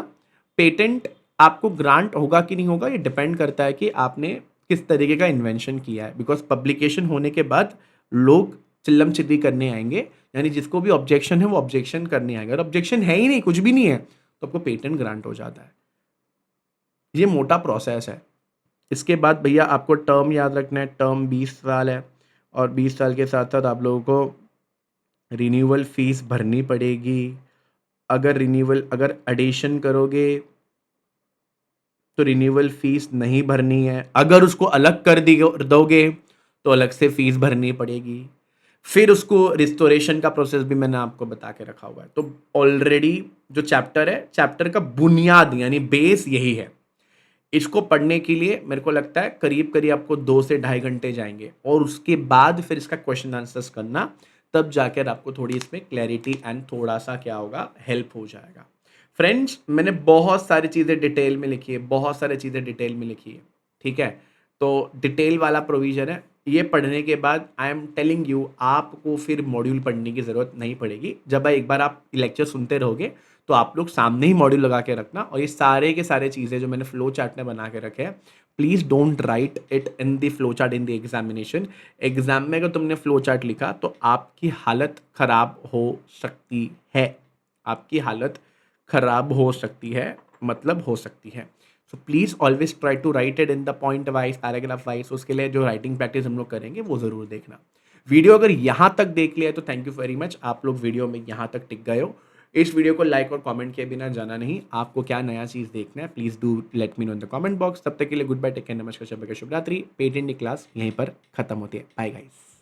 S1: पेटेंट आपको ग्रांट होगा कि नहीं होगा ये डिपेंड करता है कि आपने किस तरीके का इन्वेंशन किया है, बिकॉज पब्लिकेशन होने के बाद लोग चिल्लम चिल्ली करने आएंगे, यानी जिसको भी ऑब्जेक्शन है वो ऑब्जेक्शन करने आएगा, और ऑब्जेक्शन है ही नहीं, कुछ भी नहीं है, तो आपको पेटेंट ग्रांट हो जाता है। ये मोटा प्रोसेस है। इसके बाद भैया आपको टर्म याद रखना है, टर्म 20 साल है, और 20 साल के साथ साथ आप लोगों को रिन्यूअल फीस भरनी पड़ेगी। अगर एडिशन करोगे तो रिन्यूअल फीस नहीं भरनी है, अगर उसको अलग कर दोगे तो अलग से फीस भरनी पड़ेगी। फिर उसको रिस्टोरेशन का प्रोसेस भी मैंने आपको बता के रखा हुआ है। तो ऑलरेडी जो चैप्टर है, चैप्टर का बुनियाद यानी बेस यही है। इसको पढ़ने के लिए मेरे को लगता है करीब करीब आपको 2 से ढाई घंटे जाएंगे, और उसके बाद फिर इसका क्वेश्चन आंसर्स करना, तब जाकर आपको थोड़ी इसमें क्लैरिटी एंड थोड़ा सा क्या होगा, हेल्प हो जाएगा। फ्रेंड्स मैंने बहुत सारी चीज़ें डिटेल में लिखी है, बहुत सारी चीज़ें डिटेल में लिखी है, ठीक है। तो डिटेल वाला प्रोविजन है, ये पढ़ने के बाद आई एम टेलिंग यू आपको फिर मॉड्यूल पढ़ने की ज़रूरत नहीं पड़ेगी। जब एक बार आप लेक्चर सुनते रहोगे तो आप लोग सामने ही मॉड्यूल लगा के रखना, और ये सारे के सारे चीज़ें जो मैंने फ्लो चार्ट में बना के रखे हैं, please don't write it in the flow chart in the examination. Exam में अगर तुमने फ्लो चार्ट लिखा तो आपकी हालत ख़राब हो सकती है, आपकी हालत ख़राब हो सकती है, मतलब हो सकती है। So please always try to write it in the point wise, paragraph wise. उसके लिए जो राइटिंग प्रैक्टिस हम लोग करेंगे वो ज़रूर देखना। वीडियो अगर यहाँ तक देख लिया है तो थैंक यू वेरी मच, आप लोग वीडियो में यहाँ तक टिक गए हो। इस वीडियो को लाइक और कमेंट किए बिना जाना नहीं, आपको क्या नया चीज़ देखना है please do let me know in the comment box. तब तक के लिए गुड बाय, टेक केयर, नमस्कार, शुभ रात्रि। पेटेंट की क्लास यहीं पर खत्म होती है। Bye guys.